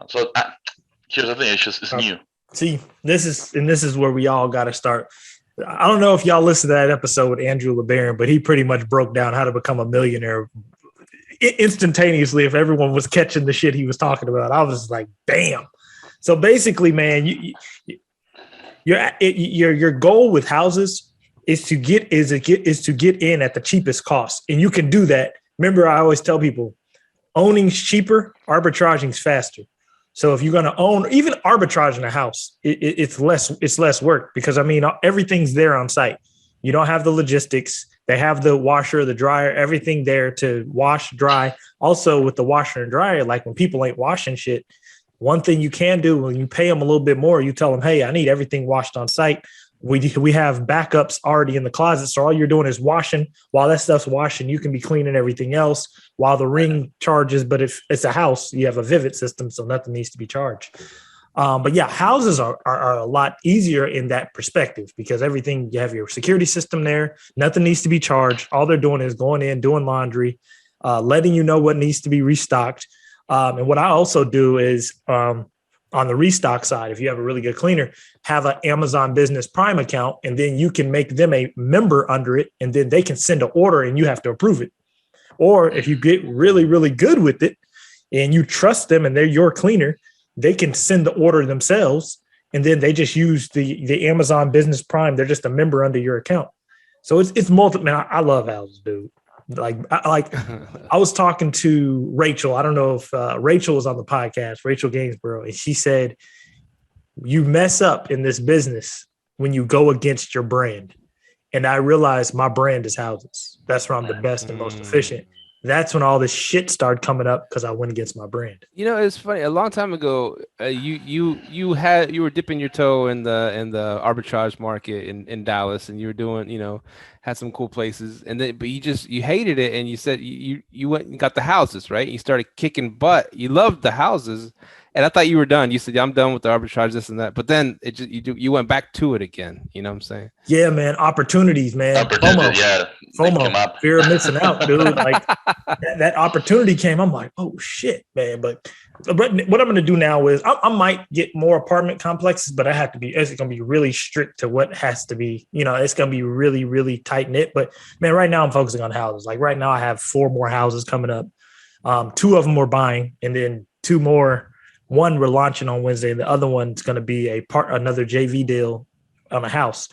D: So here's the thing: it's new.
C: See, this is where we all got to start. I don't know if y'all listened to that episode with Andrew LeBaron, but he pretty much broke down how to become a millionaire instantaneously. If everyone was catching the shit he was talking about, I was like, damn. So basically, man, your goal with houses is to get in at the cheapest cost, and you can do that. Remember, I always tell people, owning's cheaper, arbitraging's faster. So if you're going to own, even arbitraging a house, it's less work, because everything's there on site. You don't have the logistics. They have the washer, the dryer, everything there to wash, dry. Also, with the washer and dryer, like when people ain't washing shit, one thing you can do when you pay them a little bit more, you tell them, hey, I need everything washed on site. We have backups already in the closet. So all you're doing is washing. While that stuff's washing, you can be cleaning everything else while the ring charges. But if it's a house, you have a Vivid system, so nothing needs to be charged. But yeah, houses are a lot easier in that perspective, because everything, you have your security system there. Nothing needs to be charged. All they're doing is going in, doing laundry, letting you know what needs to be restocked. And what I also do is on the restock side, if you have a really good cleaner, have an Amazon Business Prime account, and then you can make them a member under it, and then they can send an order and you have to approve it. Or if you get really, really good with it and you trust them and they're your cleaner, they can send the order themselves, and then they just use the Amazon Business Prime. They're just a member under your account. So it's multiple. Man, I love houses, dude. I was talking to Rachel. I don't know if Rachel was on the podcast, Rachel Gainsborough, and she said, you mess up in this business when you go against your brand. And I realized my brand is houses. That's where I'm the best and most efficient. That's when all this shit started coming up, because I went against my brand.
B: It's funny. A long time ago, you were dipping your toe in the arbitrage market in Dallas, and you were doing, had some cool places, but you hated it, and you said you went and got the houses, right? You started kicking butt. You loved the houses, and I thought you were done. You said, I'm done with the arbitrage, this and that. But then you went back to it again. You know what I'm saying?
C: Yeah, man. Opportunities, man. FOMO. Fear of missing out, dude. Like that opportunity came. I'm like, oh shit, man. But what I'm going to do now is I might get more apartment complexes, but it's going to be really strict to what has to be, it's going to be really, really tight knit. But man, right now I'm focusing on houses. Like right now I have 4 more houses coming up. 2 of them we're buying, and then 2 more. One we're launching on Wednesday. The other one's going to be another JV deal on a house.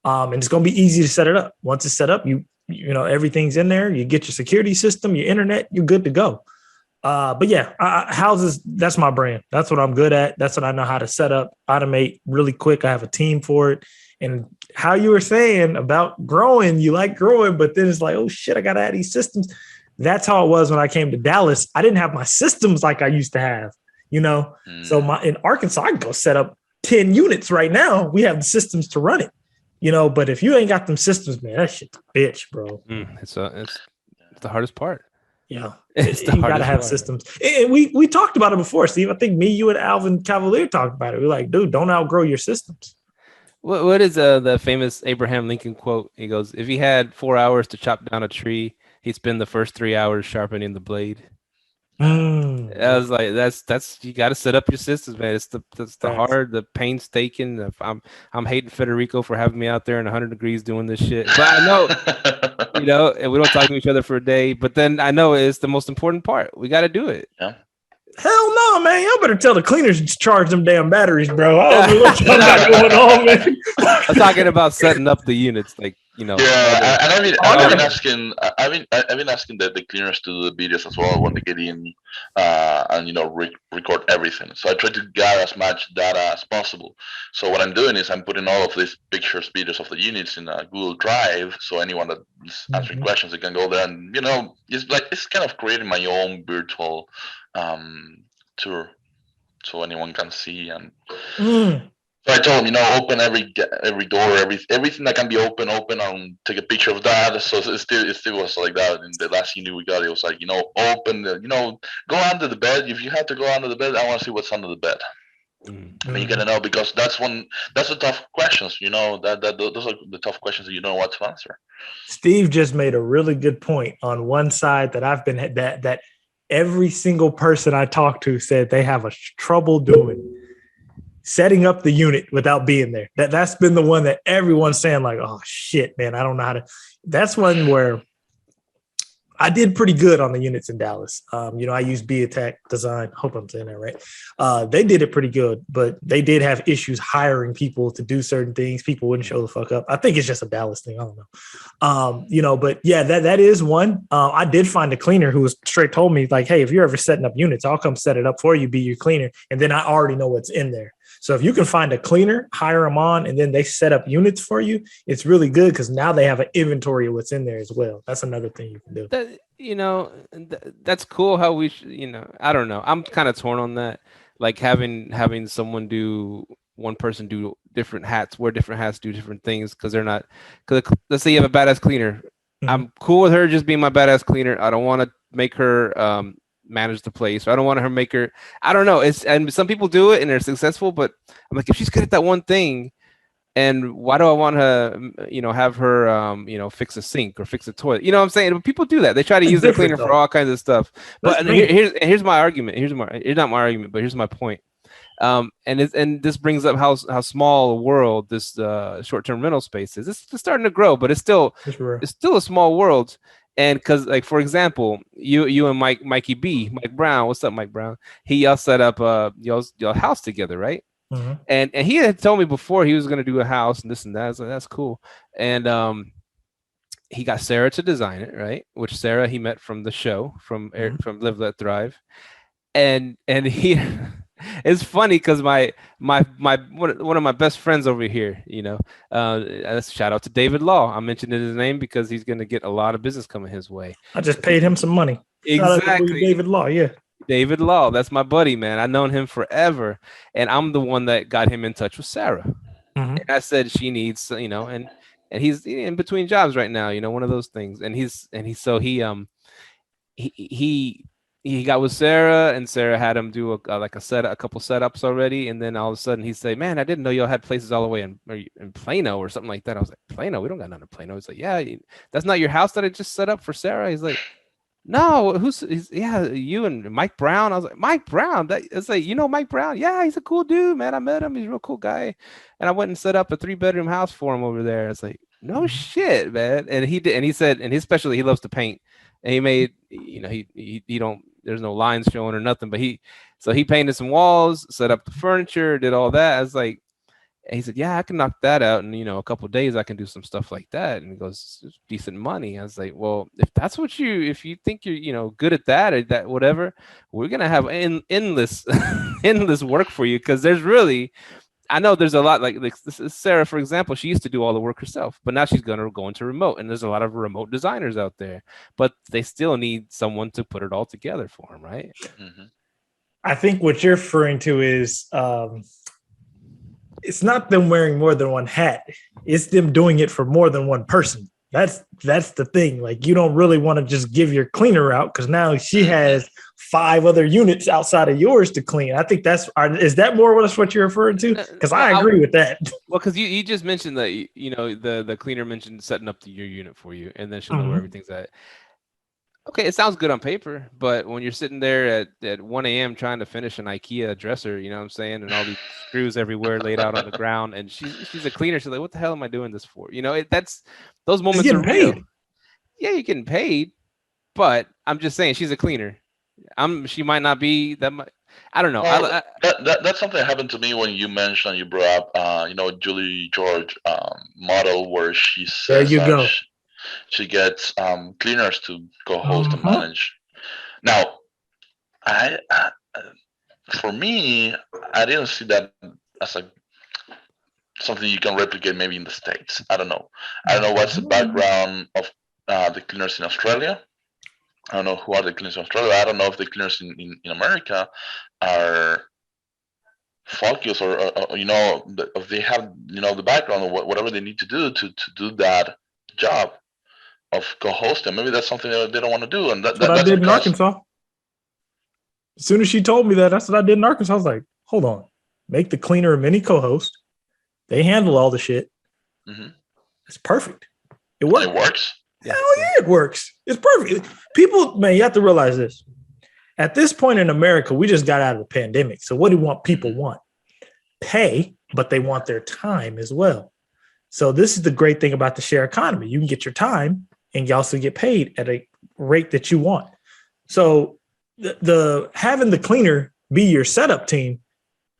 C: And it's going to be easy to set it up. Once it's set up, everything's in there. You get your security system, your internet, you're good to go. But yeah, houses, that's my brand. That's what I'm good at. That's what I know how to set up, automate really quick. I have a team for it. And how you were saying about growing, you like growing, but then it's like, oh shit, I got to add these systems. That's how it was when I came to Dallas. I didn't have my systems like I used to have, So in Arkansas, I can go set up 10 units right now. We have the systems to run it, but if you ain't got them systems, man, that shit's a bitch, bro.
B: It's the hardest part.
C: Yeah, you got to have systems. And we talked about it before, Steve. I think me, you, and Alvin Cavalier talked about it. We're like, dude, don't outgrow your systems.
B: What is the famous Abraham Lincoln quote? He goes, if he had 4 hours to chop down a tree, he'd spend the first 3 hours sharpening the blade. I was like, that's you got to set up your systems, man. It's the hard, the painstaking. I'm hating Federico for having me out there in 100 degrees doing this shit, but I know, and we don't talk to each other for a day. But then I know it's the most important part. We got to do it.
D: Yeah.
C: Hell no, man. Y'all better tell the cleaners to charge them damn batteries, bro. I don't know what y'all got going on, man.
B: I'm talking about setting up the units, like,
D: Yeah, and I've been asking the cleaners to do the videos as well when they get in, and record everything. So I try to gather as much data as possible. So what I'm doing is I'm putting all of these pictures, videos of the units in a Google Drive. So anyone that is answering questions, they can go there, and it's kind of creating my own virtual tour, so anyone can see. And so I told him, open every door, everything that can be open, and take a picture of that. So it still was like that. In the last unit we got, it was like, open, go under the bed. If you have to go under the bed, I want to see what's under the bed. I mean, you gotta know, because that's the tough questions. Those are the tough questions that you don't know what to answer.
C: Steve just made a really good point on one side that I've been that every single person I talked to said they have a trouble doing. Setting up the unit without being there. That's been the one that everyone's saying, like, oh shit, man, I don't know how to. That's one where I did pretty good on the units in Dallas. I used B-Attack Design. Hope I'm saying that right. They did it pretty good, but they did have issues hiring people to do certain things. People wouldn't show the fuck up. I think it's just a Dallas thing. I don't know. But yeah, that is one. I did find a cleaner who was straight told me, like, hey, if you're ever setting up units, I'll come set it up for you, be your cleaner. And then I already know what's in there. So if you can find a cleaner, hire them on, and then they set up units for you, it's really good, because now they have an inventory of what's in there as well. That's another thing you can do.
B: That's cool how we, I don't know. I'm kind of torn on that. Like having someone one person do different hats, wear different hats, do different things, because let's say you have a badass cleaner. Mm-hmm. I'm cool with her just being my badass cleaner. I don't want to make her manage the place. I don't want her make her. I don't know. And some people do it and they're successful, but I'm like, if she's good at that one thing, and why do I want to, have her, fix a sink or fix a toilet? You know what I'm saying? People do that. They try to use the cleaner for all kinds of stuff. But here's my argument. It's not my argument, but here's my point. And this brings up how small a world this short-term rental space is. It's starting to grow, but it's still a small world. And because, like, for example, you and Mike Brown, what's up, Mike Brown? Y'all set up y'all house together, right? Mm-hmm. And he had told me before he was going to do a house and this and that. I was like, that's cool. And he got Sarah to design it, right? Which Sarah he met from the show from Live Let Thrive, and he. It's funny because my one of my best friends over here, shout out to David Law. I'm mentioning his name because he's going to get a lot of business coming his way.
C: I just paid him some money.
B: Exactly.
C: David Law, yeah.
B: David Law, that's my buddy, man. I've known him forever, and I'm the one that got him in touch with Sarah. Mm-hmm. And I said she needs, and he's in between jobs right now, one of those things. And he got with Sarah, and Sarah had him do a couple setups already, and then all of a sudden he'd say, "Man, I didn't know y'all had places all the way in Plano or something like that." I was like, "Plano? We don't got none in Plano." He's like, "Yeah, that's not your house that I just set up for Sarah." He's like, "No, you and Mike Brown." I was like, "Mike Brown? It's like, Mike Brown? Yeah, he's a cool dude, man. I met him. He's a real cool guy." And I went and set up a 3-bedroom house for him over there. It's like, no shit, man. And he did, and he said, and his specialty, he loves to paint. And he made, he don't. There's no lines showing or nothing, but he painted some walls, set up the furniture, did all that. I was like, And he said, yeah, I can knock that out in, a couple of days. I can do some stuff like that. And he goes, it's decent money. I was like, well, if that's what if you think you're, good at that or that, whatever, we're going to have endless, endless work for you. Cause there's really, I know there's a lot like this is Sarah, for example, she used to do all the work herself, but now she's going to go into remote, and there's a lot of remote designers out there, but they still need someone to put it all together for them. Right.
D: Mm-hmm.
C: I think what you're referring to is, it's not them wearing more than one hat. It's them doing it for more than one person. That's the thing. Like, you don't really want to just give your cleaner out because now she has 5 other units outside of yours to clean. I think is that more or less what you're referring to? Because I agree with that.
B: Well, because you just mentioned that, the cleaner mentioned setting up your unit for you, and then she'll know where everything's at. Okay, it sounds good on paper, but when you're sitting there at 1 a.m. trying to finish an IKEA dresser, you know what I'm saying, and all these screws everywhere laid out on the ground, and she's a cleaner, she's like, what the hell am I doing this for? That's those moments are real. Paid. Yeah, you're getting paid, but I'm just saying she's a cleaner. She might not be that much. I don't know.
D: Well, that's something that happened to me when you mentioned, you brought up, Julie George model where she says
C: there you go.
D: She gets cleaners to co-host and manage. Now, for me, I didn't see that as something you can replicate maybe in the States. I don't know. I don't know what's the background of the cleaners in Australia. I don't know who are the cleaners in Australia. I don't know if the cleaners in America are focused or if they have the background or whatever they need to do to do that job of co-hosting. Maybe that's something that they don't want to do, and that's what
C: I did in Arkansas. As soon as she told me that's what I did in Arkansas. I was like, hold on, make the cleaner a mini co-host. They handle all the shit. Mm-hmm. It's perfect. It works.
D: It works.
C: Hell yeah, it works. It's perfect. People, man, you have to realize this. At this point in America, we just got out of the pandemic. So what do people want? Pay, but they want their time as well. So this is the great thing about the share economy. You can get your time and you also get paid at a rate that you want. So the having the cleaner be your setup team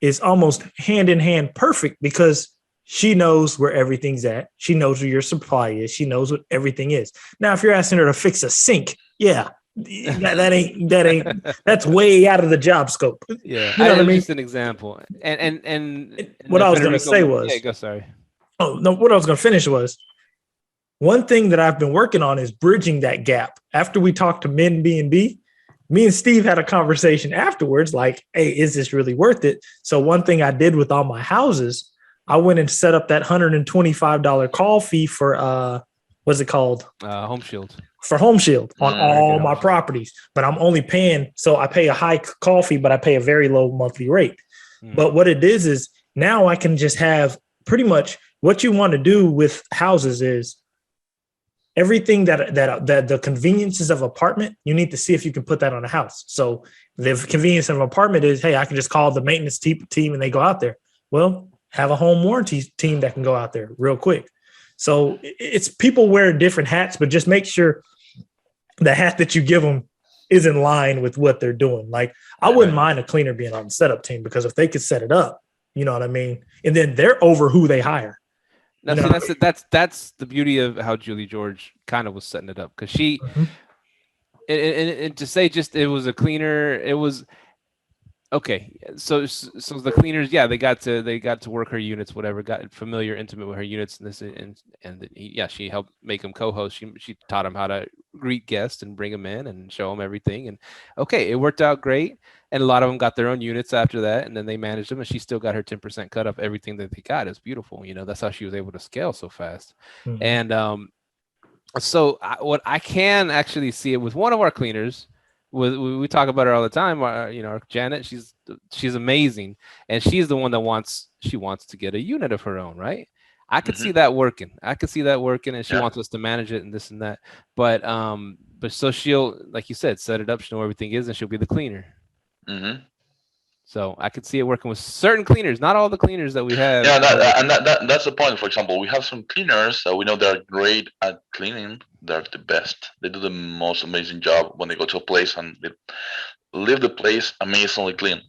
C: is almost hand in hand perfect because she knows where everything's at. She knows where your supply is. She knows what everything is. Now, if you're asking her to fix a sink, yeah, that's way out of the job scope.
B: Yeah, you know what I mean? Just an example. And
C: what I was going to say was,
B: go, sorry.
C: Oh no, what I was going to finish was one thing that I've been working on is bridging that gap. After we talked to Airbnb, me and Steve had a conversation afterwards, like, hey, is this really worth it? So one thing I did with all my houses, I went and set up that $125 call fee for what's it called?
B: Home Shield.
C: For Home Shield on all my properties. But I'm only paying, so I pay a high call fee, but I pay a very low monthly rate. But what it is now I can just have pretty much what you want to do with houses is everything that the conveniences of apartment, you need to see if you can put that on a house. So the convenience of an apartment is, hey, I can just call the maintenance team and they go out there. Well, have a home warranty team that can go out there real quick. So it's people wear different hats, but just make sure the hat that you give them is in line with what they're doing. Like I wouldn't mind a cleaner being on the setup team because if they could set it up, you know what I mean? And then they're over who they hire.
B: Now, that's the beauty of how Julie George kind of was setting it up because she, and to say just it was a cleaner, it was okay. So the cleaners, yeah, they got to work her units, whatever, got familiar, intimate with her units, and she helped make them co-host. She taught them how to greet guests and bring them in and show them everything, and okay, it worked out great. And a lot of them got their own units after that, and then they managed them, and she still got her 10% cut off everything that they got. It's beautiful. That's how she was able to scale so fast. Mm-hmm. And so what I can actually see it with one of our cleaners, we talk about her all the time. Our Janet, she's amazing, and she's the one that wants to get a unit of her own, right? I could see that working. And she wants us to manage it and this and that. But so she'll, like you said, set it up. She'll know where everything is, and she'll be the cleaner. Mm-hmm. So I could see it working with certain cleaners, not all the cleaners that we have.
D: Yeah, that's the point. For example, we have some cleaners that we know they're great at cleaning. They're the best. They do the most amazing job when they go to a place and they leave the place amazingly clean.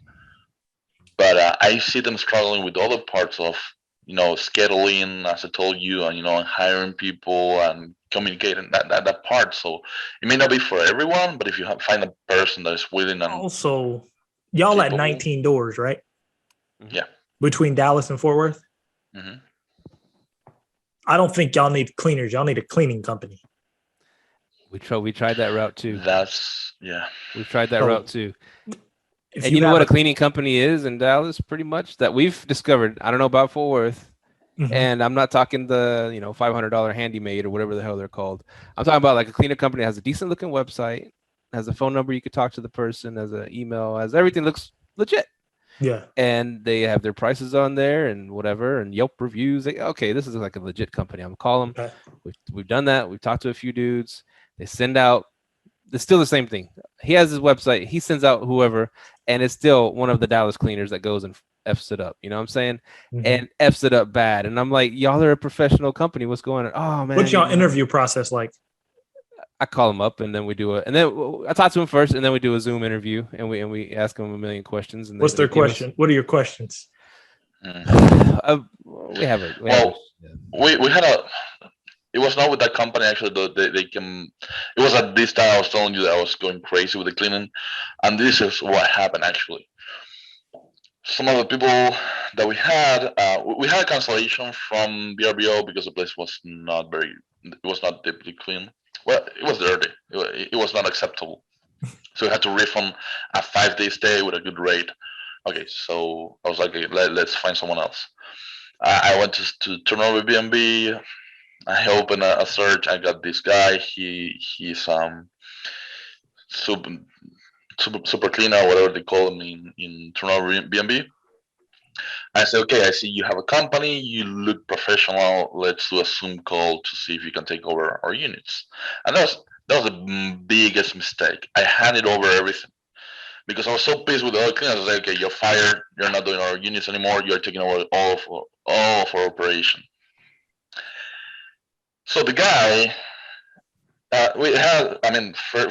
D: But I see them struggling with other parts of scheduling, as I told you, and hiring people and communicating that part. So it may not be for everyone, but if you find a person that is willing and
C: also, y'all at
D: capable.
C: 19 doors, right?
D: Yeah.
C: Between Dallas and Fort Worth.
D: Mm-hmm.
C: I don't think y'all need cleaners. Y'all need a cleaning company.
B: We tried that route too.
D: We've
B: tried that route too. And
C: you
B: know what a cleaning company is in Dallas, pretty much, that we've discovered. I don't know about Fort Worth, and I'm not talking the $500 handy maid or whatever the hell they're called. I'm talking about like a cleaner company that has a decent looking website, has a phone number you could talk to the person, has an email, has everything looks legit.
C: Yeah.
B: And they have their prices on there and whatever, and Yelp reviews. Okay, this is like a legit company. I'm gonna call them. Okay. We've done that. We've talked to a few dudes. They send out. It's still the same thing. He has his website. He sends out whoever, and it's still one of the Dallas cleaners that goes and F's it up. You know what I'm saying? And F's it up bad. And I'm like, y'all are a professional company. What's going on? Oh man.
C: What's y'all interview process like?
B: I call him up and then we do I talk to him first and then we do a Zoom interview and we ask him a million questions. And
C: what's their question? What are your questions?
D: We had it was not with that company actually. They came. It was at this time I was telling you that I was going crazy with the cleaning, and this is what happened actually. Some of the people that we had a cancellation from BRBO because the place was not deeply clean. Well, it was dirty. It was not acceptable. So we had to refund a 5-day stay with a good rate. Okay, so I was like, let's find someone else. I went to turn over Airbnb. I opened a search. I got this guy. He's super cleaner, whatever they call him in turnover Airbnb. I said, okay, I see you have a company. You look professional. Let's do a Zoom call to see if you can take over our units. And that was the biggest mistake. I handed over everything because I was so pissed with the other cleaners. I was like, okay, you're fired. You're not doing our units anymore. You're taking over all of our operation. So the guy,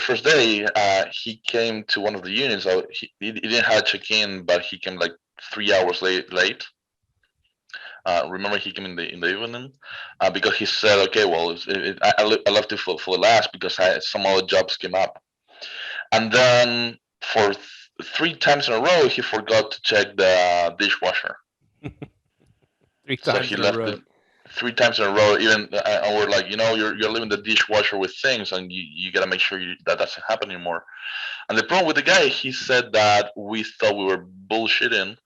D: first day, he came to one of the units. He didn't have a check-in, but he came like 3 hours late. Remember, he came in the evening because he said, okay, well, I left it for the last because some other jobs came up. And then for 3 times in a row, he forgot to check the dishwasher.
B: 3 times
D: so he
B: in
D: left
B: a row.
D: it 3 times in a row. Even and we're like, you're leaving the dishwasher with things, and you gotta make sure that doesn't happen anymore. And the problem with the guy, he said that we thought we were bullshitting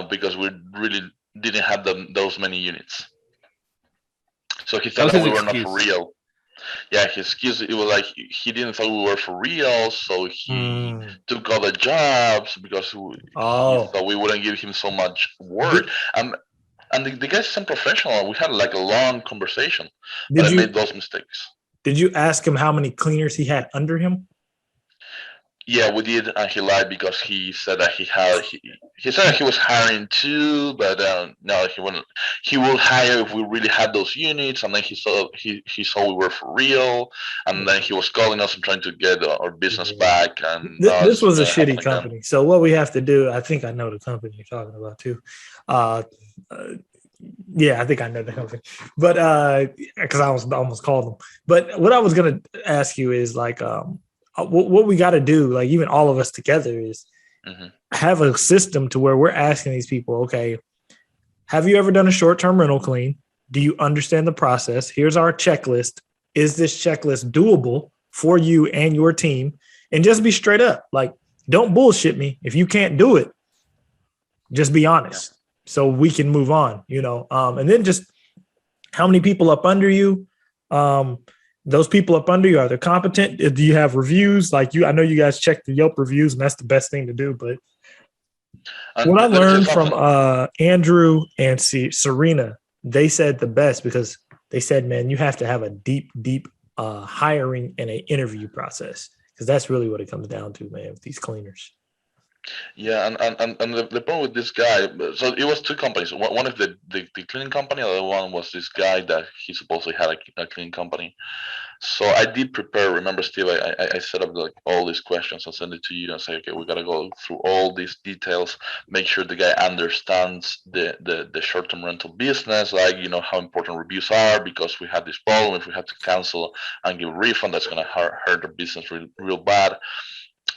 D: because we really didn't have those many units. So he thought that we were not for real. Yeah, his excuse, it was like he didn't thought we were for real, so he took other jobs because he thought we wouldn't give him so much work. And the guy's unprofessional. We had like a long conversation, but I made those mistakes.
C: Did you ask him how many cleaners he had under him?
D: Yeah, we did, and he lied because he said that he said that he was hiring 2, but no, he wouldn't. He will hire if we really had those units, and then he saw we were for real, and then he was calling us and trying to get our business back. And
C: this was a shitty company. So what we have to do, I think I know the company you're talking about too. Yeah, I think I know the company, but because I almost called them. But what I was gonna ask you is like, what we got to do, like even all of us together, is have a system to where we're asking these people, okay, have you ever done a short-term rental clean? Do you understand the process? Here's our checklist. Is this checklist doable for you and your team? And just be straight up. Like, don't bullshit me. If you can't do it, just be honest. So we can move on, and then just how many people up under you, those people up under you, are they competent? Do you have reviews? Like I know you guys check the Yelp reviews, and that's the best thing to do. But what I learned from Andrew and Serena, they said the best because they said, man, you have to have a deep hiring and an interview process because that's really what it comes down to, man, with these cleaners.
D: Yeah, and the problem with this guy, so it was 2 companies. One is the cleaning company, the other one was this guy that he supposedly had a cleaning company. So I did prepare. Remember, Steve, I set up like all these questions. I'll send it to you and say, okay, we gotta go through all these details. Make sure the guy understands the short-term rental business, like how important reviews are, because we had this problem. If we had to cancel and give a refund, that's gonna hurt the business real bad.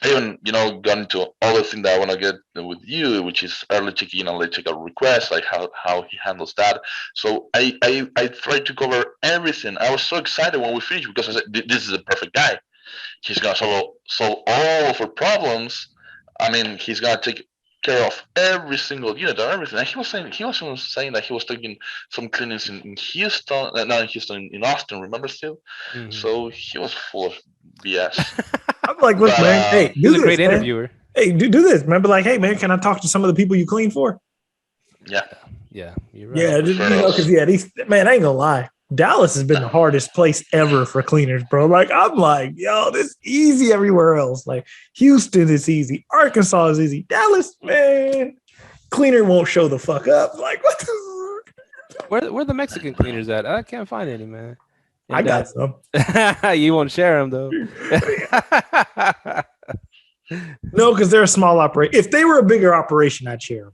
D: I even got into other thing that I want to get with you, which is early check-in and late check-out requests, like how he handles that. So I tried to cover everything. I was so excited when we finished because I said, this is the perfect guy. He's gonna solve all of our problems. I mean, he's gonna take care of every single unit or everything. And he was saying that he was taking some cleanings in Houston, not in Houston, in Austin. Remember, still?
B: Mhm.
D: So he was full of BS.
C: I'm like, look,
D: But,
C: man, hey,
B: He's
C: do
B: a
C: this,
B: great
C: man.
B: interviewer.
C: Hey, do this. Remember, like, hey, man, can I talk to some of the people you clean for?
D: Yeah.
B: Yeah, you're right.
C: Yeah, because these, man, I ain't gonna lie. Dallas has been the hardest place ever for cleaners, bro. Like, I'm like, yo, this easy everywhere else. Like, Houston is easy. Arkansas is easy. Dallas, man, cleaner won't show the fuck up. Like, what the
B: Where the Mexican cleaners at? I can't find any, man.
C: I got some.
B: You won't share them though.
C: No, because they're a small operation. If they were a bigger operation, I'd share them.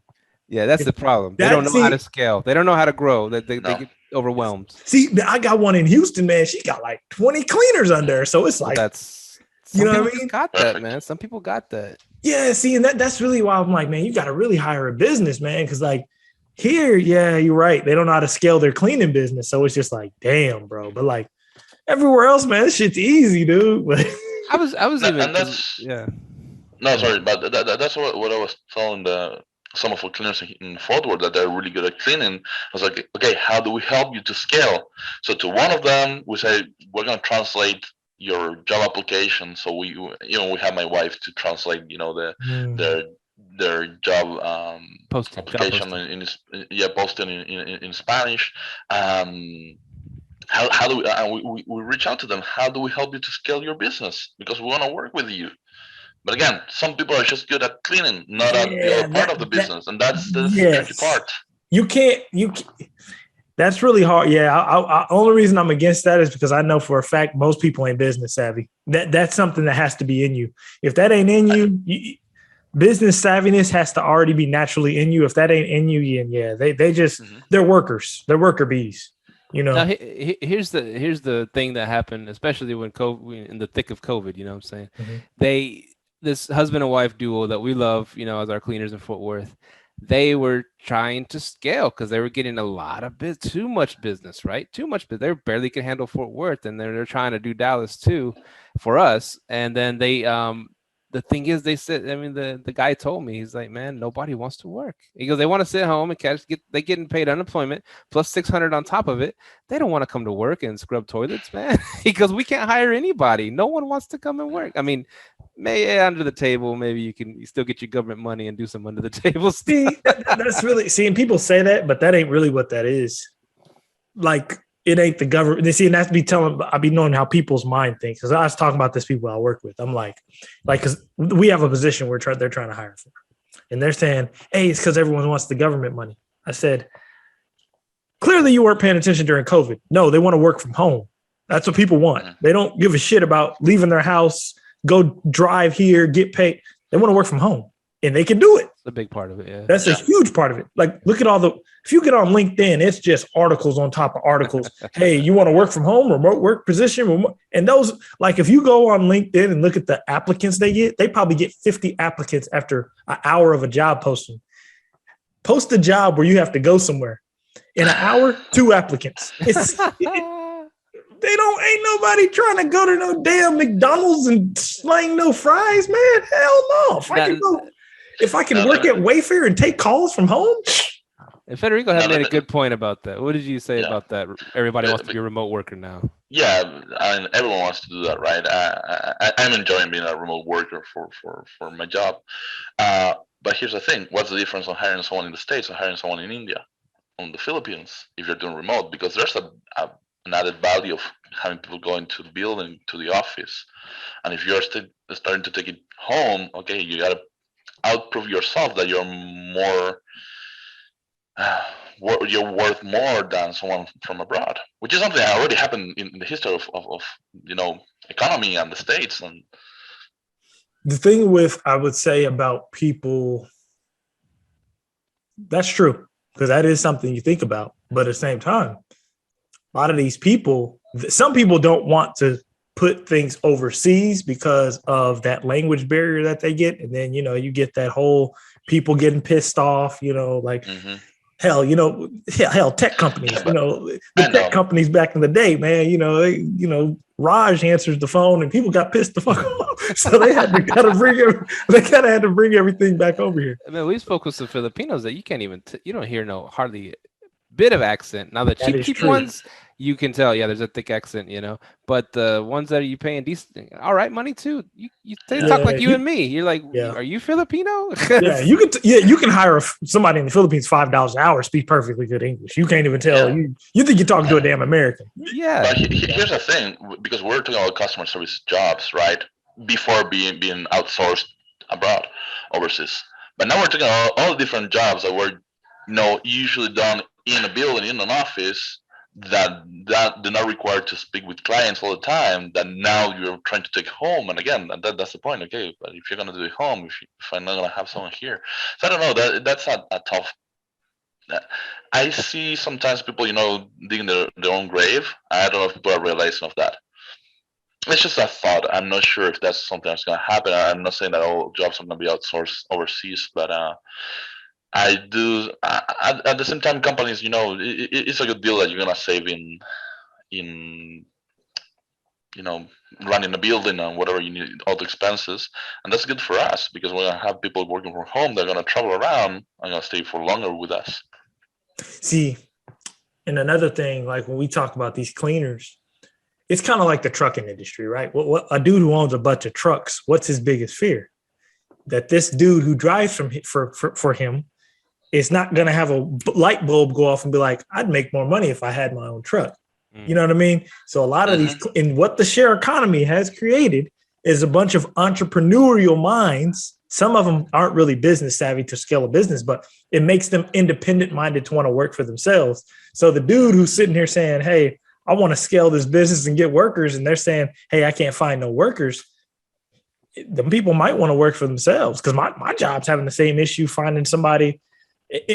B: Yeah, that's the problem. They don't know how to scale. They don't know how to grow. They get overwhelmed.
C: See, I got one in Houston, man. She got like 20 cleaners under her. So it's like,
B: that's
C: you know what I mean?
B: Got that, man. Some people got that.
C: Yeah, see, and that's really why I'm like, man, you got to really hire a business, man. Because like here, yeah, you're right. They don't know how to scale their cleaning business. So it's just like, damn, bro. But like everywhere else, man, this shit's easy, dude.
B: I was even,
D: and that's
B: yeah.
D: No, sorry, but that's what I was telling some of our cleaners in Fort Worth, that they're really good at cleaning. I was like, okay, how do we help you to scale? So to one of them, we say, we're going to translate your job application. So we have my wife to translate, their job application posted in Spanish. How do we reach out to them? How do we help you to scale your business? Because we want to work with you. But again, some people are just good at cleaning, not at the other part of the business, and that's the tricky part. You can't.
C: That's really hard. Yeah, I only reason I'm against that is because I know for a fact most people ain't business savvy. That's something that has to be in you. If that ain't in you, business savviness has to already be naturally in you. If that ain't in you, yeah, they just they're workers. They're worker bees.
B: Now, here's the thing that happened, especially when COVID, in the thick of COVID. You know what I'm saying? This husband and wife duo that we love, as our cleaners in Fort Worth, they were trying to scale because they were getting a lot of too much business, right? Too much, but they barely can handle Fort Worth, and they're trying to do Dallas too for us. And then they, the thing is, they said, I mean, the guy told me, he's like, man, nobody wants to work. He goes, they want to sit home and they getting paid unemployment plus $600 on top of it. They don't want to come to work and scrub toilets, man. He goes, we can't hire anybody. No one wants to come and work. I mean, maybe under the table, maybe you still get your government money and do some under the table stuff.
C: See, that's really, and people say that, but that ain't really what that is. Like, it ain't the government. They see, and that's I be knowing how people's mind thinks. Because I was talking about this people I work with. I'm like, because we have a position where they're trying to hire for, and they're saying, hey, it's because everyone wants the government money. I said, clearly you weren't paying attention during COVID. No, they want to work from home. That's what people want. They don't give a shit about leaving their house, go drive here, get paid. They want to work from home, and they can do it.
B: It's a big part of it. Yeah,
C: that's a huge part of it. Like, look at if you get on LinkedIn, it's just articles on top of articles. Hey, you want to work from home, remote work position, and those, like, if you go on LinkedIn and look at the applicants they probably get 50 applicants after an hour of a job posting. Post a job where you have to go somewhere in an hour, 2 applicants. Ain't nobody trying to go to no damn McDonald's and slang no fries, man. Hell no. If I can work at Wayfair and take calls from home.
B: And Federico had made a good point about that. What did you say about that? Everybody wants to be a remote worker now.
D: Yeah, I mean, everyone wants to do that, right? I'm enjoying being a remote worker for my job. But here's the thing. What's the difference on hiring someone in the States and hiring someone in India, on the Philippines, if you're doing remote? Because there's an added value of having people going to the building, to the office. And if you're starting to take it home, okay, you got to outprove yourself that you're more you're worth more than someone from abroad, which is something that already happened in the history of economy and the States. And
C: the thing with, I would say, about people, that's true, because that is something you think about. But at the same time, a lot of these people, some people don't want to put things overseas because of that language barrier that they get. And then, you get that whole people getting pissed off, like, hell, tech companies, the tech companies back in the day, man, Raj answers the phone and people got pissed the fuck off. So they had to bring everything back over here.
B: I mean, we spoke with some Filipinos that you can't even, you don't hear hardly bit of accent. Now the cheap ones, you can tell, there's a thick accent, but the ones that you paying decent, all right, money too. They talk like you and me. You're like, are you Filipino?
C: You can hire somebody in the Philippines $5 an hour, speak perfectly good English. You can't even tell. You think you're talking to a damn American.
B: Yeah.
D: But here's the thing, because we're talking about customer service jobs, right? Before being outsourced abroad, overseas. But now we're talking about all the different jobs that were usually done in a building, in an office, that they're not required to speak with clients all the time, that now you're trying to take home. And again, that's the point. Okay, but if you're going to do it home, if I'm not going to have someone here. So I don't know, that's a tough. I see sometimes people, digging their own grave. I don't know if people are realizing of that. It's just a thought. I'm not sure if that's something that's going to happen. I'm not saying that all jobs are going to be outsourced overseas, but I do. At the same time, companies, it's a good deal that you're gonna save in running a building and whatever you need, all the expenses, and that's good for us because we're gonna have people working from home. They're gonna travel around and gonna stay for longer with us.
C: See, and another thing, like when we talk about these cleaners, it's kind of like the trucking industry, right? What a dude who owns a bunch of trucks, what's his biggest fear? That this dude who drives for him is not going to have a light bulb go off and be like, I'd make more money if I had my own truck. You know what I mean? So a lot of these, and what the share economy has created is a bunch of entrepreneurial minds. Some of them aren't really business savvy to scale a business, but it makes them independent minded to want to work for themselves. So the dude who's sitting here saying, hey, I want to scale this business and get workers, and they're saying, hey, I can't find no workers. The people might want to work for themselves, because my job's having the same issue finding somebody.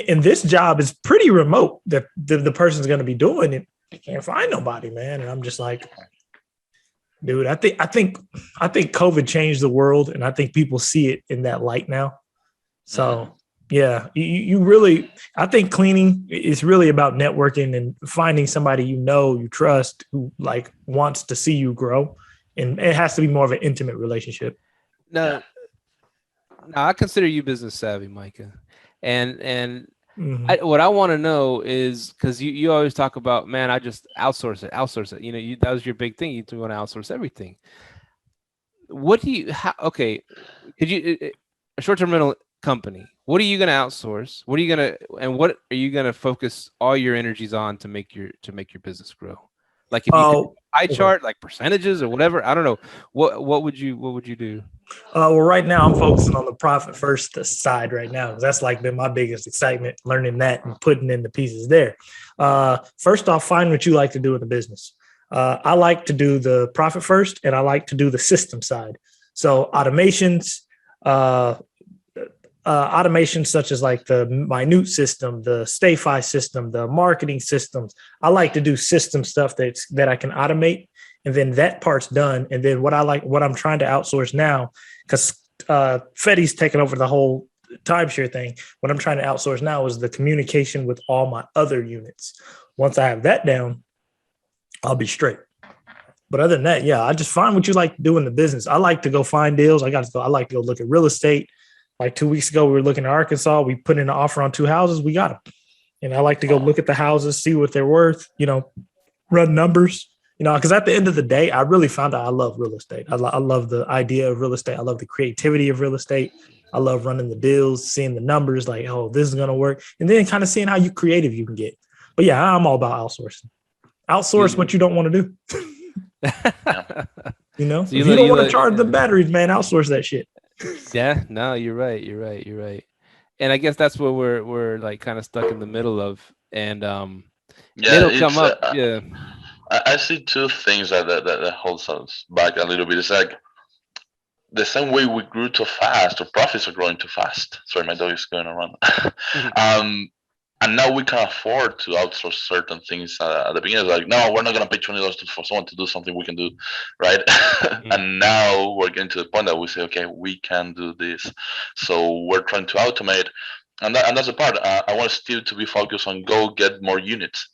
C: And this job is pretty remote that the person's going to be doing it. I can't find nobody, man. And I'm just like, dude, I think COVID changed the world, and I think people see it in that light now. So yeah, you really, I think cleaning is really about networking and finding somebody you trust, who like wants to see you grow, and it has to be more of an intimate relationship.
B: No, I consider you business savvy, Myka. And what I want to know is, because you always talk about, man, I just outsource it. That was your big thing. You want to outsource everything. What do you? Could you a short-term rental company? What are you going to outsource? What are you gonna focus all your energies on to make your business grow? Like if you pie chart, like percentages or whatever. I don't know. What would you do?
C: Well, right now I'm focusing on the profit first side right now, because that's like been my biggest excitement, learning that and putting in the pieces there. First off, find what you like to do in the business. I like to do the profit first, and I like to do the system side. So automations such as like the minute system, the StayFi system, the marketing systems. I like to do system stuff that I can automate. And then that part's done. And then what I'm trying to outsource now, because Fedi's taken over the whole timeshare thing. What I'm trying to outsource now is the communication with all my other units. Once I have that down, I'll be straight. But other than that, yeah, I just find what you like to do in the business. I like to go find deals. I like to go look at real estate. Like 2 weeks ago, we were looking at Arkansas. We put in an offer on 2 houses. We got them. And I like to go look at the houses, see what they're worth, run numbers. Because at the end of the day, I really found out I love real estate. I love the idea of real estate. I love the creativity of real estate. I love running the deals, seeing the numbers like, oh, this is going to work. And then kind of seeing how creative you can get. But yeah, I'm all about outsourcing. Outsource what you don't want to do. So if you don't want to charge the batteries, man, outsource that shit.
B: Yeah, no, you're right. And I guess that's where we're like kind of stuck in the middle of and
D: Yeah,
B: it'll come
D: it's
B: up. Yeah.
D: I see two things that holds us back a little bit. It's like the same way we grew too fast, our profits are growing too fast. Sorry, my dog is going around. um, and now we can afford to outsource certain things at the beginning. Like, no, we're not going to pay $20 for someone to do something we can do, right? And now we're getting to the point that we say, okay, we can do this. So we're trying to automate. And that's the part. I want Steve to be focused on go get more units.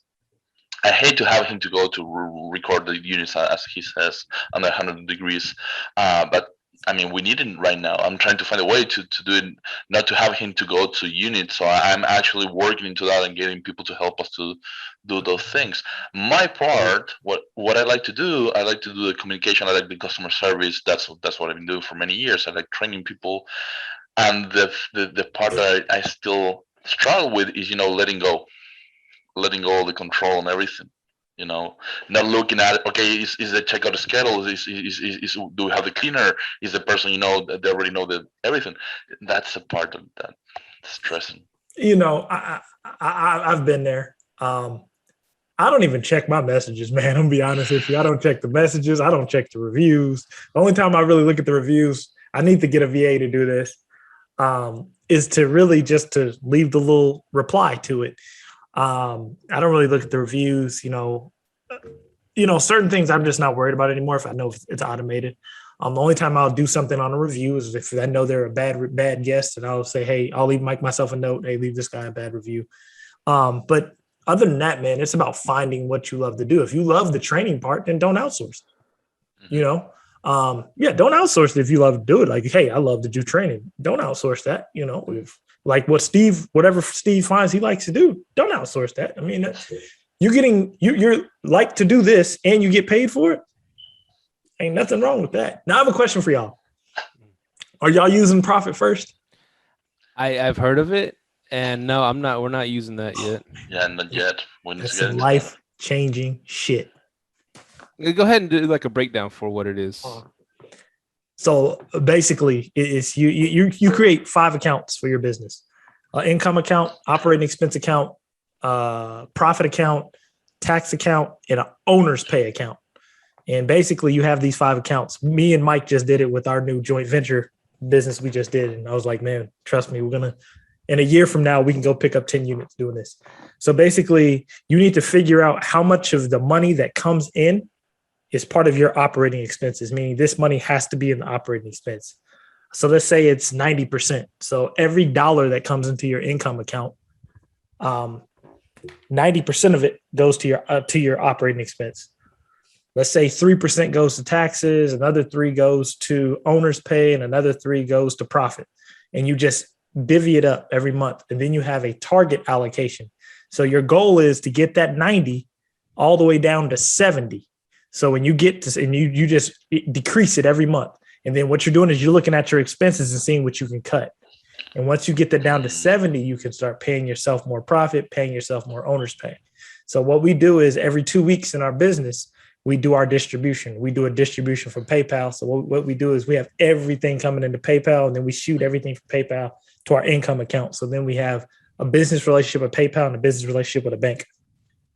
D: I hate to have him to go to record the units as he says under 100 degrees, but I mean we need it right now. I'm trying to find a way to do it, not to have him to go to units. So I'm actually working into that and getting people to help us to do those things. My part, what I like to do, I like to do the communication. I like the customer service. That's what I've been doing for many years. I like training people, and the part that I still struggle with is letting go of the control and everything. Not looking at it. Okay, is the checkout schedule? Is do we have the cleaner? Is the person they already know that everything? That's a part of that stressing.
C: I've been there. I don't even check my messages, man. I'm gonna be honest with you. I don't check the messages. I don't check the reviews. The only time I really look at the reviews, I need to get a VA to do this, is to really just to leave the little reply to it. I don't really look at the reviews, certain things I'm just not worried about anymore if I know it's automated. The only time I'll do something on a review is if I know they're a bad guest, and I'll say, hey, I'll leave myself a note. Hey, leave this guy a bad review. But other than that, man, it's about finding what you love to do. If you love the training part, then don't outsource. Don't outsource it if you love to do it. Like, hey, I love to do training. Don't outsource that. If like whatever Steve finds he likes to do, don't outsource that. I mean, you're like to do this and you get paid for it. Ain't nothing wrong with that. Now I have a question for y'all. Are y'all using Profit First?
B: I've heard of it, and no, I'm not. We're not using that yet.
D: Yeah, not yet.
C: That's some life-changing shit.
B: Go ahead and do like a breakdown for what it is.
C: So basically, it's you create 5 accounts for your business: income account, operating expense account, profit account, tax account, and an owner's pay account. And basically, you have these 5 accounts. Me and Mike just did it with our new joint venture business we just did, and I was like, man, trust me, we're gonna. In a year from now, we can go pick up 10 units doing this. So basically, you need to figure out how much of the money that comes in is part of your operating expenses, meaning this money has to be in the operating expense. So let's say it's 90%. So every dollar that comes into your income account, 90% of it goes to your operating expense. Let's say 3% goes to taxes, another 3 goes to owner's pay, and another 3 goes to profit. And you just divvy it up every month. And then you have a target allocation. So your goal is to get that 90 all the way down to 70. So when you get to, and you just decrease it every month. And then what you're doing is you're looking at your expenses and seeing what you can cut. And once you get that down to 70, you can start paying yourself more profit, paying yourself more owner's pay. So what we do is every 2 weeks in our business, we do our distribution. We do a distribution from PayPal. So what we do is we have everything coming into PayPal, and then we shoot everything from PayPal to our income account. So then we have a business relationship with PayPal and a business relationship with a bank.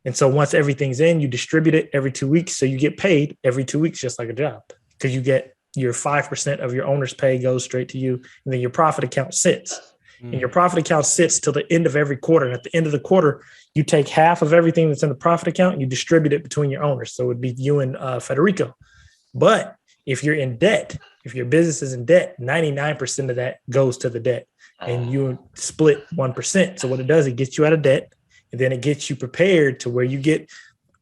C: And so once everything's in, you distribute it every 2 weeks. So you get paid every 2 weeks, just like a job, because you get your 5% of your owner's pay goes straight to you. And then your profit account sits. And your profit account sits till the end of every quarter. And at the end of the quarter, you take half of everything that's in the profit account and you distribute it between your owners. So it would be you and Federico. But if you're in debt, if your business is in debt, 99% of that goes to the debt. And you split 1%. So what it does, it gets you out of debt, and then it gets you prepared to where you get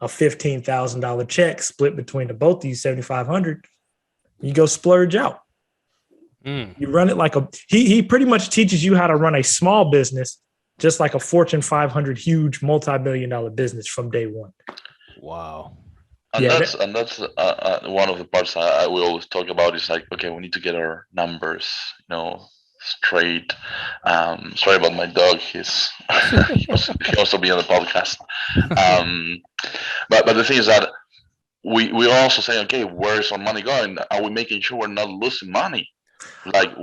C: a $15,000 check split between the both of you, $7,500. You go splurge out. You run it like he pretty much teaches you how to run a small business, just like a Fortune 500 huge multi-million-dollar business from day one.
B: Wow.
D: And that's one of the parts we always talk about is like, okay, we need to get our numbers, straight. Sorry about my dog. He also be on the podcast. But the thing is that we're also saying, okay, where's our money going? Are we making sure we're not losing money? Like,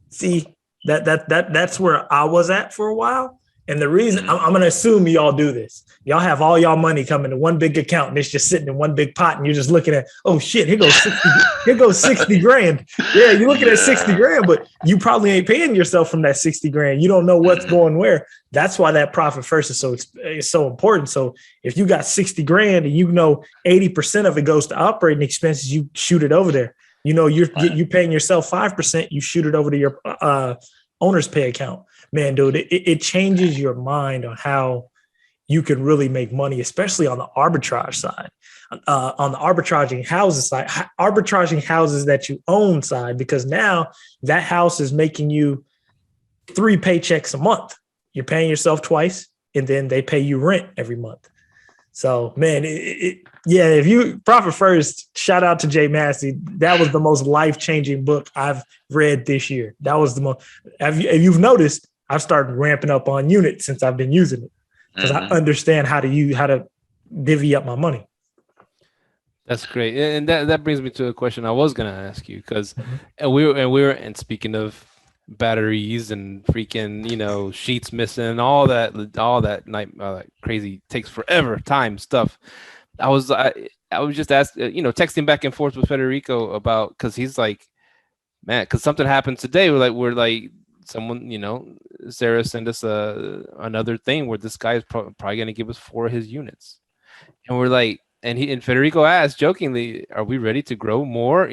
C: see, that's where I was at for a while, And the reason I'm going to assume y'all do this, y'all have all y'all money coming to one big account and it's just sitting in one big pot and you're just looking at, oh shit, here goes 60 grand. Yeah, you're looking at 60 grand, but you probably ain't paying yourself from that 60 grand. You don't know what's going where. That's why that profit first is so important. So if you got 60 grand and 80% of it goes to operating expenses, you shoot it over there. You're paying yourself 5%, you shoot it over to your owner's pay account. Man, dude, it changes your mind on how you can really make money, especially on the arbitrage side, on the arbitraging houses that you own side, because now that house is making you 3 paychecks a month. You're paying yourself twice, and then they pay you rent every month. So, man, if you profit first, shout out to Jay Massey. That was the most life-changing book I've read this year. That was the most. If you've noticed, I've started ramping up on units since I've been using it because I understand how to divvy up my money.
B: That's great, and that brings me to a question I was gonna ask you because and speaking of batteries and freaking sheets missing, all that night crazy takes forever time stuff. I was just texting back and forth with Federico about because he's like, man, because something happened today. We're like someone, Sarah sent us another thing where this guy is probably going to give us 4 of his units, and we're like, and Federico asked jokingly, "Are we ready to grow more?"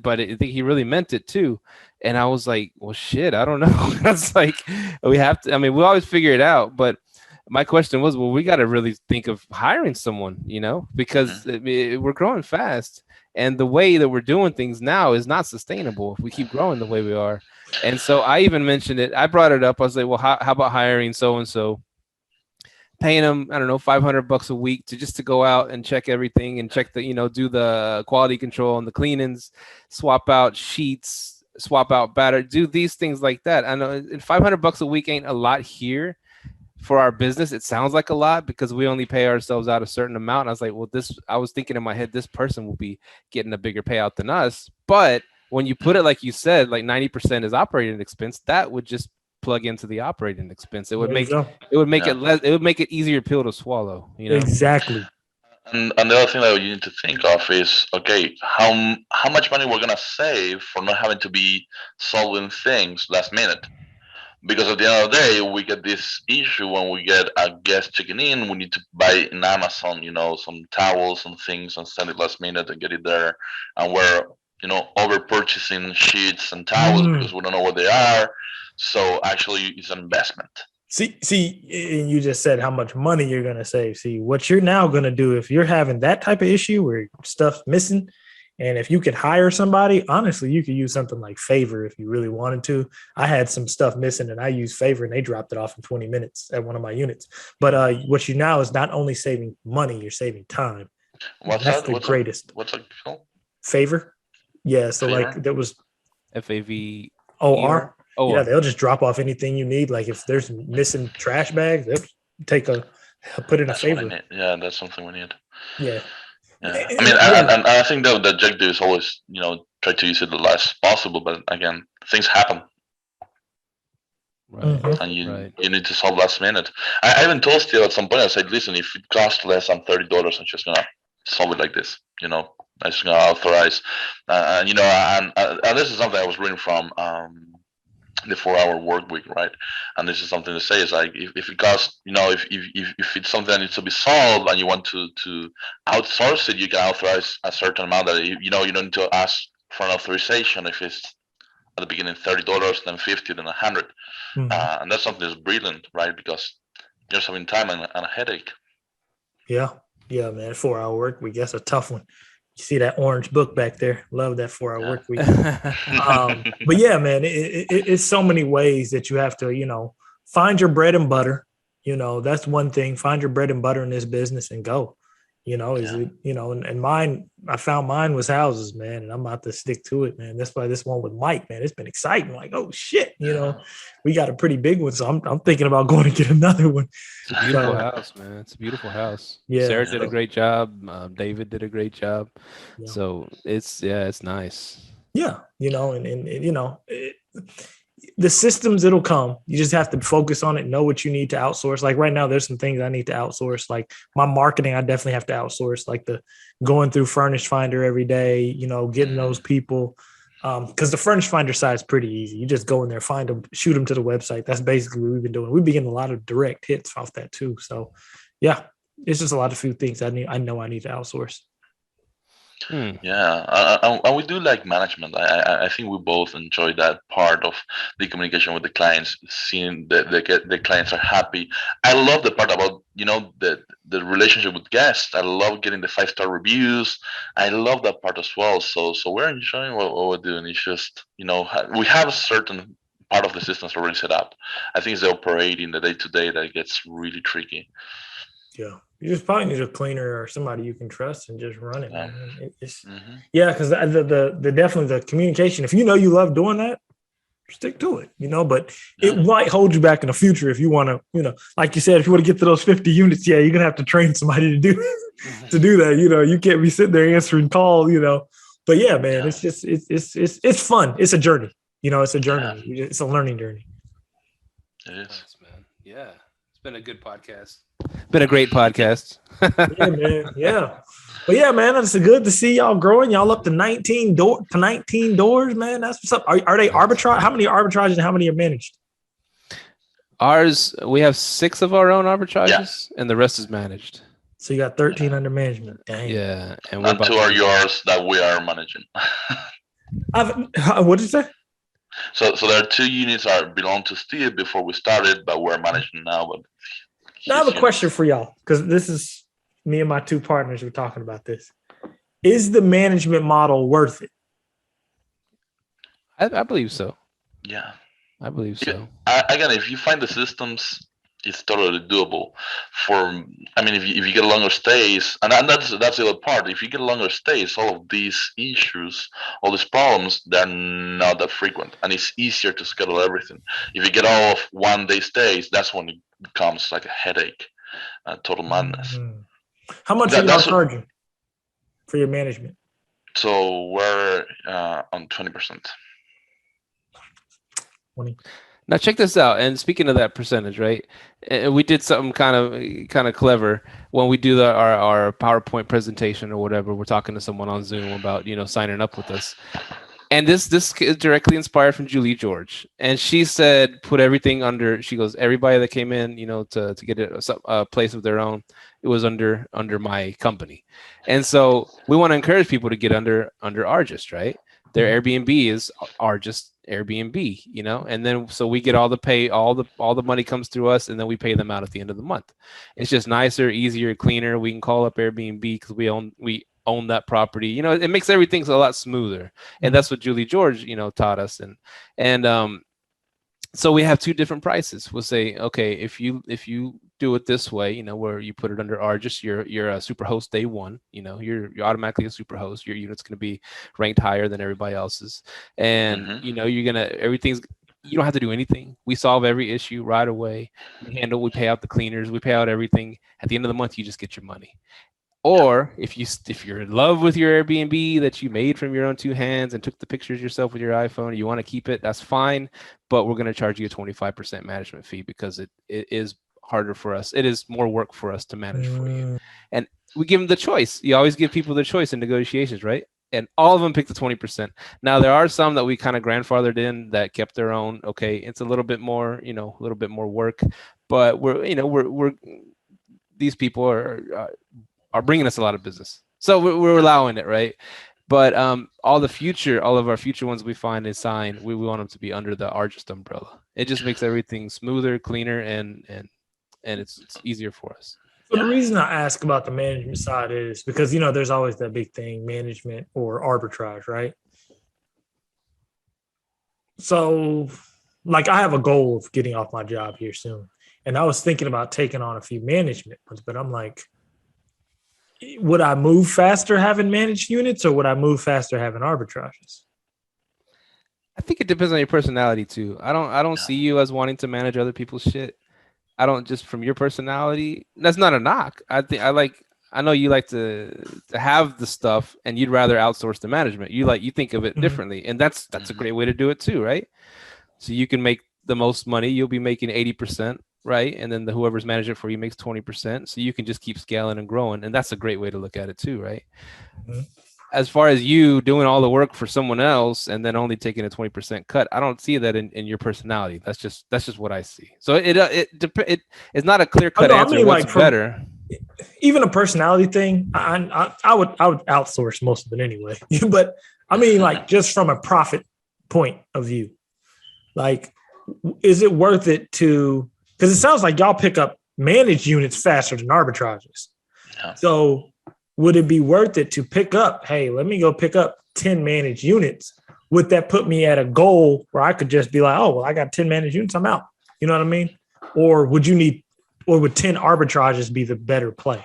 B: But I think he really meant it too. And I was like, well, shit, I don't know. That's like we have to. I mean, we always figure it out, but my question was, well, we got to really think of hiring someone, because we're growing fast, and the way that we're doing things now is not sustainable if we keep growing the way we are. And so I even mentioned it. I brought it up. I was like, well, how about hiring so-and-so, paying them, I don't know, $500 a week to go out and check everything and check the, do the quality control and the cleanings, swap out sheets, swap out batter, do these things like that. I know $500 a week ain't a lot here for our business. It sounds like a lot because we only pay ourselves out a certain amount. And I was like, well, I was thinking in my head, this person will be getting a bigger payout than us. But when you put it, like you said, like 90% is operating expense, that would just plug into the operating expense. It would make it easier pill to swallow.
C: Exactly.
D: And the other thing that you need to think of is, okay, how much money we're gonna save for not having to be solving things last minute. Because at the end of the day, we get this issue when we get a guest checking in. We need to buy in Amazon, some towels and things and send it last minute and get it there. And we're, over purchasing sheets and towels because we don't know what they are. So actually, it's an investment.
C: See, and you just said how much money you're going to save. See, what you're now going to do if you're having that type of issue where stuff's missing, and if you could hire somebody, honestly, you could use something like Favor if you really wanted to. I had some stuff missing and I used Favor and they dropped it off in 20 minutes at one of my units. But what you now is not only saving money, you're saving time. That's the greatest.
D: What's it called?
C: Favor? Yeah, so
D: Favor?
C: like there was
B: FAVOR.
C: Yeah, they'll just drop off anything you need. Like if there's missing trash bags, they'll put in a Favor.
D: Yeah, that's something we need.
C: Yeah.
D: Yeah. I mean, and I think the objective is always, try to use it the less possible. But again, things happen.
B: Right.
D: And you need to solve last minute. I even told Steve at some point, I said, listen, if it costs less than $30, I'm just going to solve it like this. I'm just going to authorize. And this is something I was reading from the 4-hour work week, right? And this is something to say is like if it costs, if it's something that needs to be solved and you want to outsource it, you can authorize a certain amount that you don't need to ask for an authorization. If it's at the beginning $30, then $50, then $100, and that's something that's brilliant, right? Because you're saving time and a headache.
C: Yeah, man. 4-hour work week, that's a tough one. You see that orange book back there? Love that 4-hour work week. But yeah, man, it's so many ways that you have to, find your bread and butter. That's one thing. Find your bread and butter in this business and go. And mine, I found mine was houses, man, and I'm about to stick to it, man. That's why this one with Mike, man, it's been exciting. Like, oh shit, we got a pretty big one, so I'm thinking about going to get another one.
B: It's a beautiful house, man. It's a beautiful house.
C: Yeah,
B: Sarah did a great job. David did a great job. Yeah. So it's nice.
C: Yeah, the systems, it'll come. You just have to focus on it, know what you need to outsource. Like right now, there's some things I need to outsource. Like my marketing, I definitely have to outsource, like the going through Furnish Finder every day, you know, getting those people. Because the Furnish Finder side is pretty easy. You just go in there, find them, shoot them to the website. That's basically what we've been doing. We've been getting a lot of direct hits off that too. So yeah, it's just a lot of few things I know I need to outsource.
D: Yeah, and we do like management. I think we both enjoy that part of the communication with the clients, seeing that the clients are happy. I love the part about the relationship with guests. I love getting the 5-star reviews. I love that part as well. So we're enjoying what we're doing. It's just we have a certain part of the systems already set up. I think it's the operating the day to day that gets really tricky.
C: Yeah. You just probably need a cleaner or somebody you can trust and just run it.
D: Yeah.
C: Man. Yeah, because the definitely the communication. If you love doing that, stick to it. But it might hold you back in the future if you want to. Like you said, if you want to get to those 50 units, yeah, you're gonna have to train somebody to do that. You can't be sitting there answering calls. But yeah, man, it's just it's fun. It's a journey. It's a journey. Yeah. It's a learning journey.
D: It is,
B: nice, man. Yeah, it's been a good podcast. Been a great podcast.
C: Yeah, man. Yeah. But yeah, man, it's good to see y'all growing. Y'all up to 19 doors, man. That's what's up. Are they arbitrage? How many arbitrages and how many are managed?
B: Ours, we have 6 of our own arbitrages, and the rest is managed.
C: So you got 13 under management. Dang.
B: Yeah,
D: and 2 are yours that we are managing.
C: What did you say?
D: So there are 2 units that belong to Steve before we started, but we're managing now. But
C: I have a question for y'all, because this is me and my 2 partners were talking about this. Is the management model worth it?
B: I believe so.
D: Yeah.
B: I believe so.
D: Again, if you find the systems, it's totally doable. If you get longer stays, and that's the other part. If you get longer stays, all of these issues, all these problems, they're not that frequent, and it's easier to schedule everything. If you get all of 1-day stays, that's when it becomes like a headache, total madness.
C: Mm-hmm. How much are you charging for your management?
D: So we're on 20%.
C: 20.
B: Now check this out. And speaking of that percentage, right? We did something kind of clever when we do our PowerPoint presentation or whatever. We're talking to someone on Zoom about signing up with us. And this is directly inspired from Julie George. And she said, put everything under. She goes, everybody that came in, to get a place of their own, it was under my company. And so we want to encourage people to get under Argist, right? Their Airbnb is Argist Airbnb, and then so we get all the pay, all the money comes through us, and then we pay them out at the end of the month. It's just nicer, easier, cleaner. We can call up Airbnb because we own that property. It makes everything a lot smoother, and that's what Julie George taught us. And so we have 2 different prices. We'll say, okay, if you do it this way, where you put it under Argist, you're a superhost day 1. You're automatically a superhost. Your unit's going to be ranked higher than everybody else's, and you're everything's. You don't have to do anything. We solve every issue right away. We pay out the cleaners. We pay out everything. At the end of the month, you just get your money. Or if you're in love with your Airbnb that you made from your own 2 hands and took the pictures yourself with your iPhone, you want to keep it, that's fine. But we're going to charge you a 25% management fee because it is harder for us. It is more work for us to manage for you. And we give them the choice. You always give people the choice in negotiations, right? And all of them picked the 20%. Now there are some that we kind of grandfathered in that kept their own. Okay, it's a little bit more, a little bit more work, but we're these people are bringing us a lot of business, so we're allowing it, right? But all of our future ones we find and sign, we want them to be under the Argist umbrella. It just makes everything smoother, cleaner, and it's easier for us.
C: So the reason I ask about the management side is because there's always that big thing, management or arbitrage, right? So like I have a goal of getting off my job here soon, and I was thinking about taking on a few management ones, but I'm like, would I move faster having managed units, or would I move faster having arbitrages?
B: I think it depends on your personality too. I don't see you as wanting to manage other people's shit. I don't, just from your personality. That's not a knock. I know you like to have the stuff, and you'd rather outsource the management. You think of it differently, and that's a great way to do it too, right? So you can make the most money. You'll be making 80%, right? And then whoever's managing it for you makes 20%. So you can just keep scaling and growing. And that's a great way to look at it too, right? Mm-hmm. As far as you doing all the work for someone else and then only taking a 20% cut, I don't see that in your personality. That's just what I see. So it's not a clear cut answer. I mean, what's better?
C: Even a personality thing, I would outsource most of it anyway. But I mean, like, just from a profit point of view, like, is it worth it to? Because it sounds like y'all pick up managed units faster than arbitrages. Yeah. So would it be worth it to pick up, hey, let me go pick up 10 managed units? Would that put me at a goal where I could just be like, oh, well, I got 10 managed units, I'm out. You know what I mean? Or would 10 arbitrages be the better play?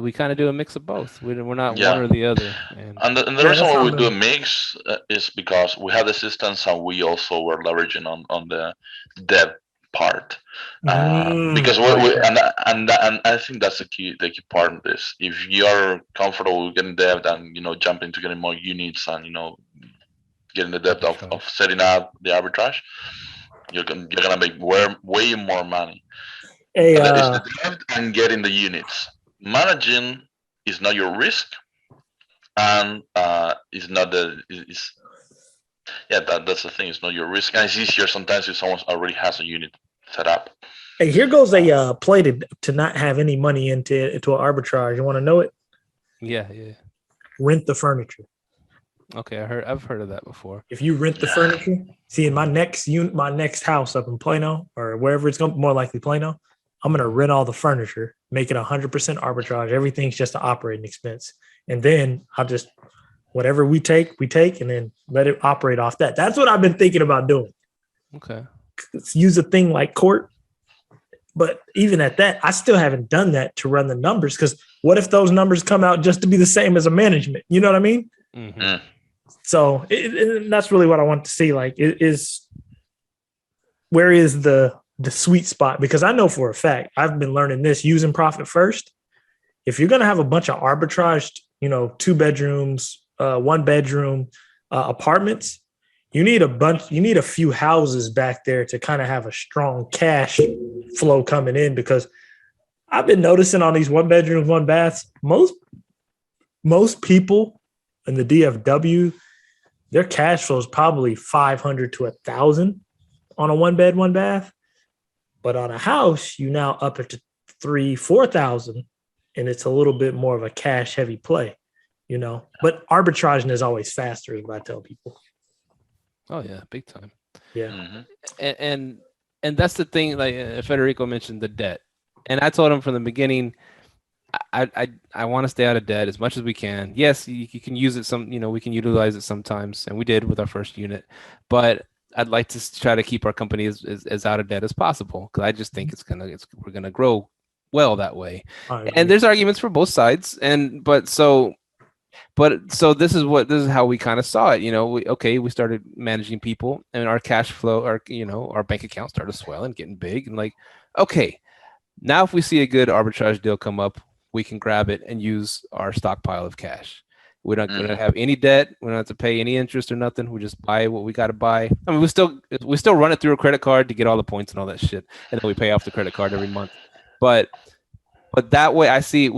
B: We kind of do a mix of both. We're not one or the other.
D: And the reason why we do a mix is because we have the systems and we also were leveraging on the debt part. Because and I think that's the key part of this. If you're comfortable with getting debt and jump into getting more units and getting the debt of setting up the arbitrage, you're gonna make way more money. It's the debt and getting the units. Managing is not your risk, and it's not that's the thing. It's not your risk, and it's easier sometimes if someone already has a unit set up.
C: Hey, here goes a play to not have any money into an arbitrage. You want to know it?
B: Yeah.
C: Rent the furniture.
B: Okay, I've heard of that before.
C: If you rent the furniture, see, in my next house up in Plano or wherever it's going to more likely Plano, I'm going to rent all the furniture, make it 100% arbitrage. Everything's just an operating expense. And then I'll just, whatever we take, and then let it operate off that. That's what I've been thinking about doing.
B: Okay.
C: Use a thing like court. But even at that, I still haven't done that to run the numbers, because what if those numbers come out just to be the same as a management? You know what I mean?
B: Mm-hmm.
C: So that's really what I want to see. Like, where is the sweet spot? Because I know for a fact, I've been learning this, using profit first. If you're going to have a bunch of arbitraged, 2 bedrooms, 1 bedroom apartments, you need a few houses back there to kind of have a strong cash flow coming in, because I've been noticing on these 1 bedrooms, 1 baths, most people in the DFW, their cash flow is probably 500 to 1,000 on a 1 bed, 1 bath. But on a house, you now up it to 3,000-4,000, and it's a little bit more of a cash heavy play, But arbitraging is always faster, is what I tell people.
B: Oh yeah, big time.
C: Yeah,
B: and that's the thing. Like Federico mentioned the debt, and I told him from the beginning, I want to stay out of debt as much as we can. Yes, you can use it we can utilize it sometimes, and we did with our first unit, but I'd like to try to keep our company as out of debt as possible, because I just think we're gonna grow well that way. And there's arguments for both sides, so this is how we kind of saw it. We started managing people, and our cash flow, our bank account started swelling, getting big, and now if we see a good arbitrage deal come up, we can grab it and use our stockpile of cash. We're not going to have any debt. We don't have to pay any interest or nothing. We just buy what we got to buy. I mean, we still run it through a credit card to get all the points and all that shit, and then we pay off the credit card every month. But that way, I see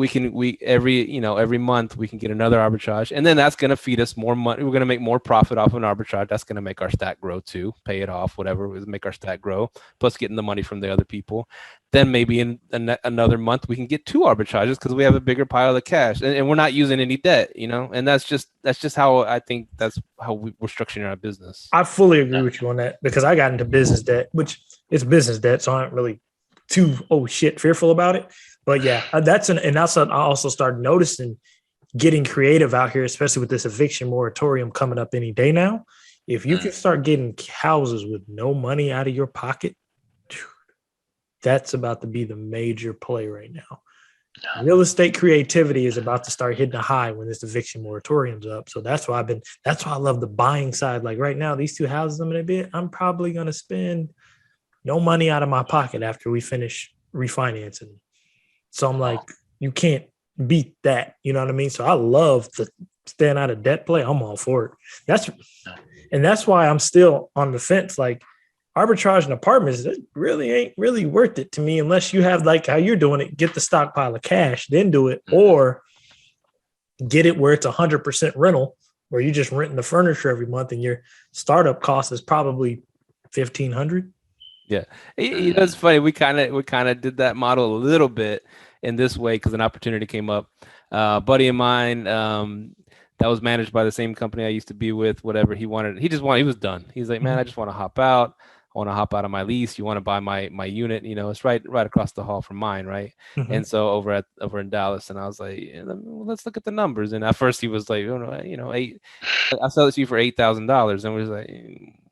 B: every month we can get another arbitrage, and then that's going to feed us more money. We're going to make more profit off of an arbitrage. That's going to make our stack grow too. Pay it off, whatever, make our stack grow. Plus getting the money from the other people. Then maybe in another month we can get 2 arbitrages because we have a bigger pile of cash, and we're not using any debt. And that's just how I think that's how we're structuring our business.
C: I fully agree with you on that, because I got into business debt, which is business debt, so I aren't really too fearful about it. But yeah, that's I also started noticing, getting creative out here, especially with this eviction moratorium coming up any day now. If you can start getting houses with no money out of your pocket, that's about to be the major play right now. Real estate creativity is about to start hitting a high when this eviction moratorium's up. So that's why I love the buying side. Like right now, these 2 houses I'm probably going to spend no money out of my pocket after we finish refinancing. So I'm like, you can't beat that. You know what I mean? So I love the staying out of debt play. I'm all for it. And that's why I'm still on the fence. Like arbitrage in apartments, it really ain't really worth it to me unless you have like how you're doing it, get the stockpile of cash, then do it, or get it where it's 100% rental, where you're just renting the furniture every month and your startup cost is probably $1,500.
B: Yeah, it's funny. We kind of did that model a little bit in this way because an opportunity came up. A buddy of mine that was managed by the same company I used to be with. Whatever he wanted, he was done. He's like, man, I just want to hop out. I want to hop out of my lease. You want to buy my unit? You know, it's right across the hall from mine, right? And so over in Dallas, and I was like, let's look at the numbers. And at first he was like, I sell it to you for $8,000, and we was like,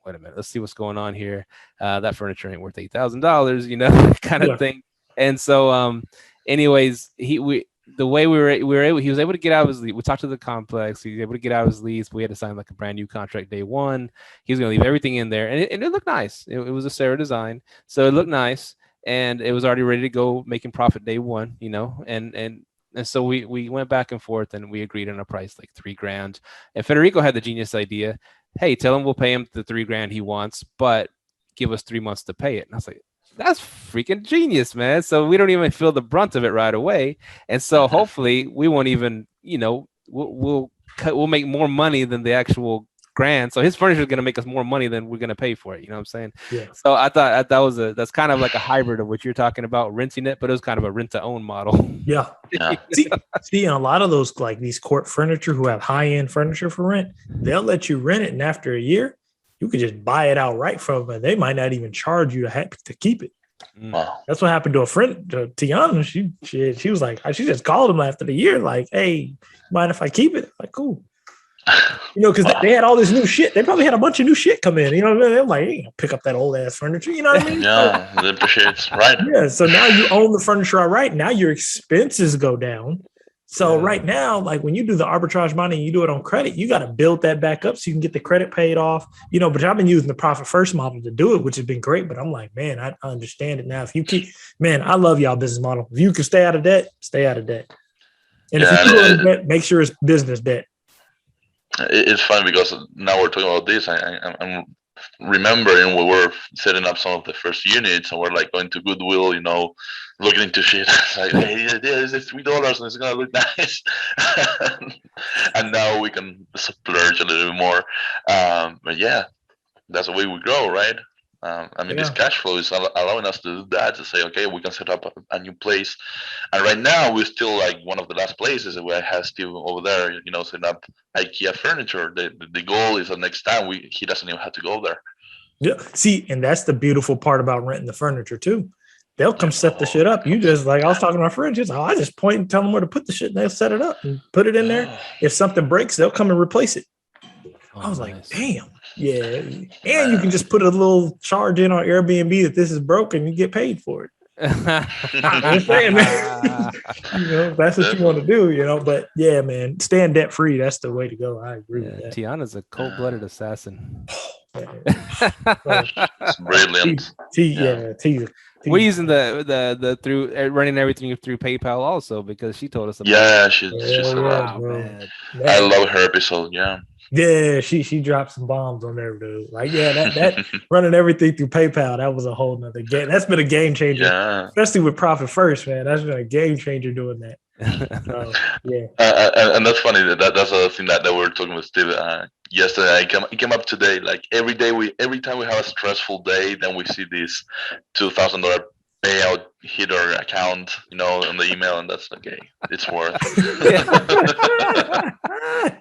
B: wait a minute, let's see what's going on here. That furniture ain't worth $8,000, you know, kind of thing. And so, anyways, he was able to get out of his lease. We talked to the complex. He was able to get out of his lease. We had to sign like a brand new contract day one. He was going to leave everything in there, and it looked nice. It was a Sarah design, so it looked nice, and it was already ready to go, making profit day one, you know, and so we went back and forth, and we agreed on a price like $3,000. And Federico had the genius idea. Hey, tell him we'll pay him the $3,000 he wants, but give us 3 months to pay it. And I was like, that's freaking genius, man. So we don't even feel the brunt of it right away. And so hopefully we won't even, you know, we'll make more money than the actual grand. So his furniture is going to make us more money than we're going to pay for it. You know what I'm saying?
C: Yeah.
B: So I thought that's kind of like a hybrid of what you're talking about, renting it, but it was kind of a rent to own model.
C: Yeah. See, and a lot of those, like these court furniture who have high-end furniture for rent, they'll let you rent it. And after a year, you could just buy it outright from them. They might not even charge you to keep it.
D: Wow.
C: That's what happened to a friend, Tiana. She was like, she just called him after the year, like, hey, mind if I keep it? Like, cool. You know, because they had all this new shit. They probably had a bunch of new shit come in. You know what I mean? They're like, hey, pick up that old ass furniture. You know what I mean?
D: Yeah, it appreciates, right?
C: Yeah. So now you own the furniture outright. Now your expenses go down. So right now, like when you do the arbitrage money, you do it on credit, you got to build that back up so you can get the credit paid off. You know, but I've been using the profit first model to do it, which has been great. But I'm like, man, I understand it now. If you keep, man, I love y'all business model. If you can stay out of debt, stay out of debt. And if you go into debt, make sure it's business debt.
D: It's funny because now we're talking about this. I'm remembering we were setting up some of the first units and we're like going to Goodwill, you know, looking into shit. Like, hey, this is $3 and it's gonna look nice. And now we can splurge a little bit more. But yeah, that's the way we grow, right? This cash flow is allowing us to do that, to say, okay, we can set up a new place. And right now, we're still like one of the last places where I have Steve over there, you know, setting up IKEA furniture. The goal is that next time he doesn't even have to go there.
C: Yeah. See, and that's the beautiful part about renting the furniture too. They'll come set the shit up. You just like, I was talking to my friend, she's like, I just point and tell them where to put the shit and they'll set it up and put it in there. If something breaks, they'll come and replace it. I was like, damn. Yeah. And you can just put a little charge in on Airbnb that this is broken, you get paid for it. I'm saying, man. You know, that's what you want to do, you know. But yeah, man, staying debt free, that's the way to go. I agree with that.
B: Tiana's a cold-blooded assassin.
D: It's brilliant.
B: We're using the through running everything through PayPal also because she told us about
D: she's man. I love her episode.
C: Yeah, she dropped some bombs on there, dude. Like, that running everything through PayPal, that was a whole nother game. That's been a game changer, especially with Profit First, man. That's been a game changer doing that.
D: And that's funny. That's the thing that we were talking with Steve yesterday. It came up today. Like every time we have a stressful day, then we see this $2,000 payout hit our account, you know, on the email, and that's okay. It's worth it.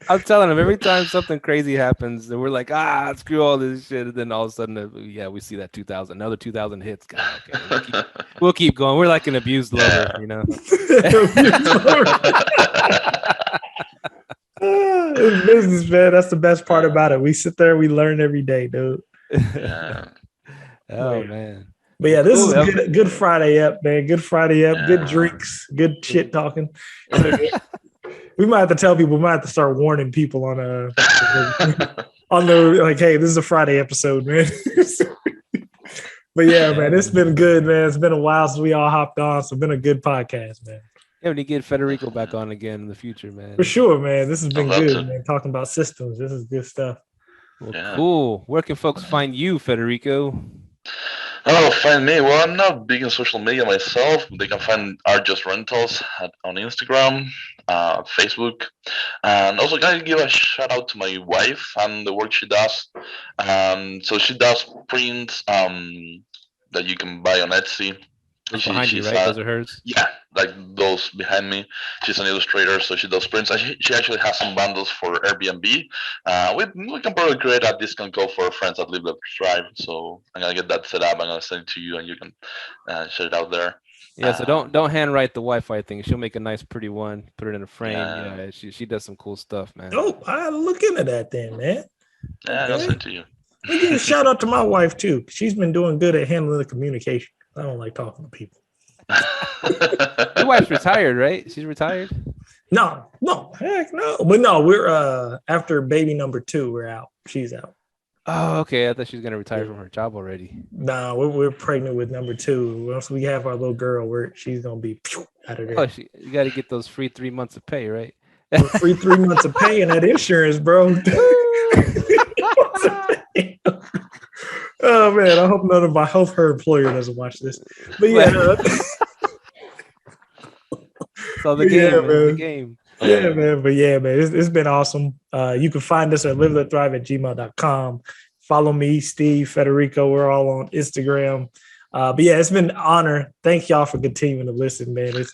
B: I'm telling him every time something crazy happens, and we're like, screw all this shit, and then all of a sudden, we see that 2,000, another 2,000 hits. God, okay, we'll keep going. We're like an abused lover, you know.
C: It's business, man. That's the best part about it. We sit there, we learn every day, dude.
B: Oh man.
C: But yeah, this is good Friday up, man. Good Friday up. Good drinks. Good shit talking. We might have to tell people. We might have to start warning people on the like, hey, this is a Friday episode, man. But yeah, man, it's been good, man. It's been a while since we all hopped on, so it's been a good podcast, man.
B: Yeah, we need to get Federico back on again in the future, man.
C: For sure, man. This has been good, man. Talking about systems. This is good stuff.
B: Well,
D: Yeah.
B: cool. Where can folks find you, Federico?
D: Oh, find me. Well, I'm not big on social media myself. They can find our Just Rentals on Instagram, Facebook, and also can I give a shout out to my wife and the work she does. So she does prints that you can buy on Etsy.
B: Those behind you, right? Those are hers.
D: Yeah, like those behind me. She's an illustrator, so she does prints. And she actually has some bundles for Airbnb. We can probably create a discount code for friends that live Let Drive. So I'm gonna get that set up. I'm gonna send it to you, and you can share it out there.
B: Yeah, so don't handwrite the Wi-Fi thing. She'll make a nice, pretty one. Put it in a frame. Yeah, she does some cool stuff, man.
C: Oh, I'll look into that then, man.
D: Yeah, I'll send it to you.
C: Let me give a shout out to my wife too. She's been doing good at handling the communication. I don't like talking to people.
B: Your wife's retired, right? She's retired?
C: No, heck no. But no, we're after baby number 2, we're out. She's out.
B: Oh, okay. I thought she was gonna retire from her job already.
C: No, we're pregnant with number 2. Once we have our little girl, she's gonna be out of there.
B: Oh, you got to get those free 3 months of pay, right?
C: Free 3 months of pay and that insurance, bro. Oh man, I hope her employer doesn't watch this. But yeah,
B: so the game, man. The game.
C: Yeah, man. But yeah, man, it's been awesome. You can find us at liveletthrive@gmail.com. Follow me, Steve, Federico. We're all on Instagram. But yeah, it's been an honor. Thank y'all for continuing to listen, man. It's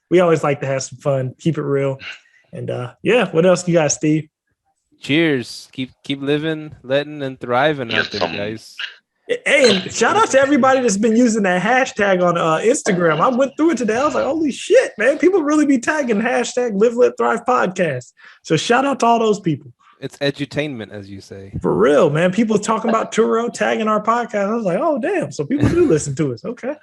C: we always like to have some fun, keep it real. And yeah, what else you got, Steve?
B: Cheers. Keep living, letting, and thriving out there, guys.
C: Hey, and shout out to everybody that's been using that hashtag on Instagram. I went through it today. I was like, holy shit, man. People really be tagging hashtag Live, Let, Thrive podcast. So shout out to all those people.
B: It's edutainment, as you say.
C: For real, man. People talking about Turo tagging our podcast. I was like, oh, damn. So people do listen to us. Okay.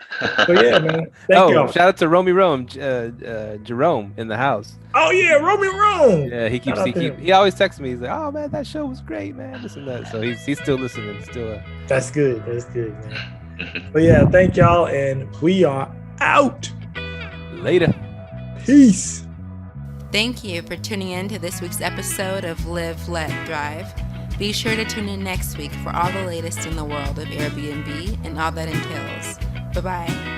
C: So yeah, man. Thank you.
B: Shout out to Romy Rome, Jerome in the house.
C: Oh, yeah. Romy Rome.
B: Yeah, he always texts me. He's like, oh, man, that show was great, man. This and that. So he's still listening.
C: That's good. That's good, man. But yeah, thank y'all. And we are out.
B: Later.
C: Peace.
A: Thank you for tuning in to this week's episode of Live, Let, Thrive. Be sure to tune in next week for all the latest in the world of Airbnb and all that entails. Bye-bye.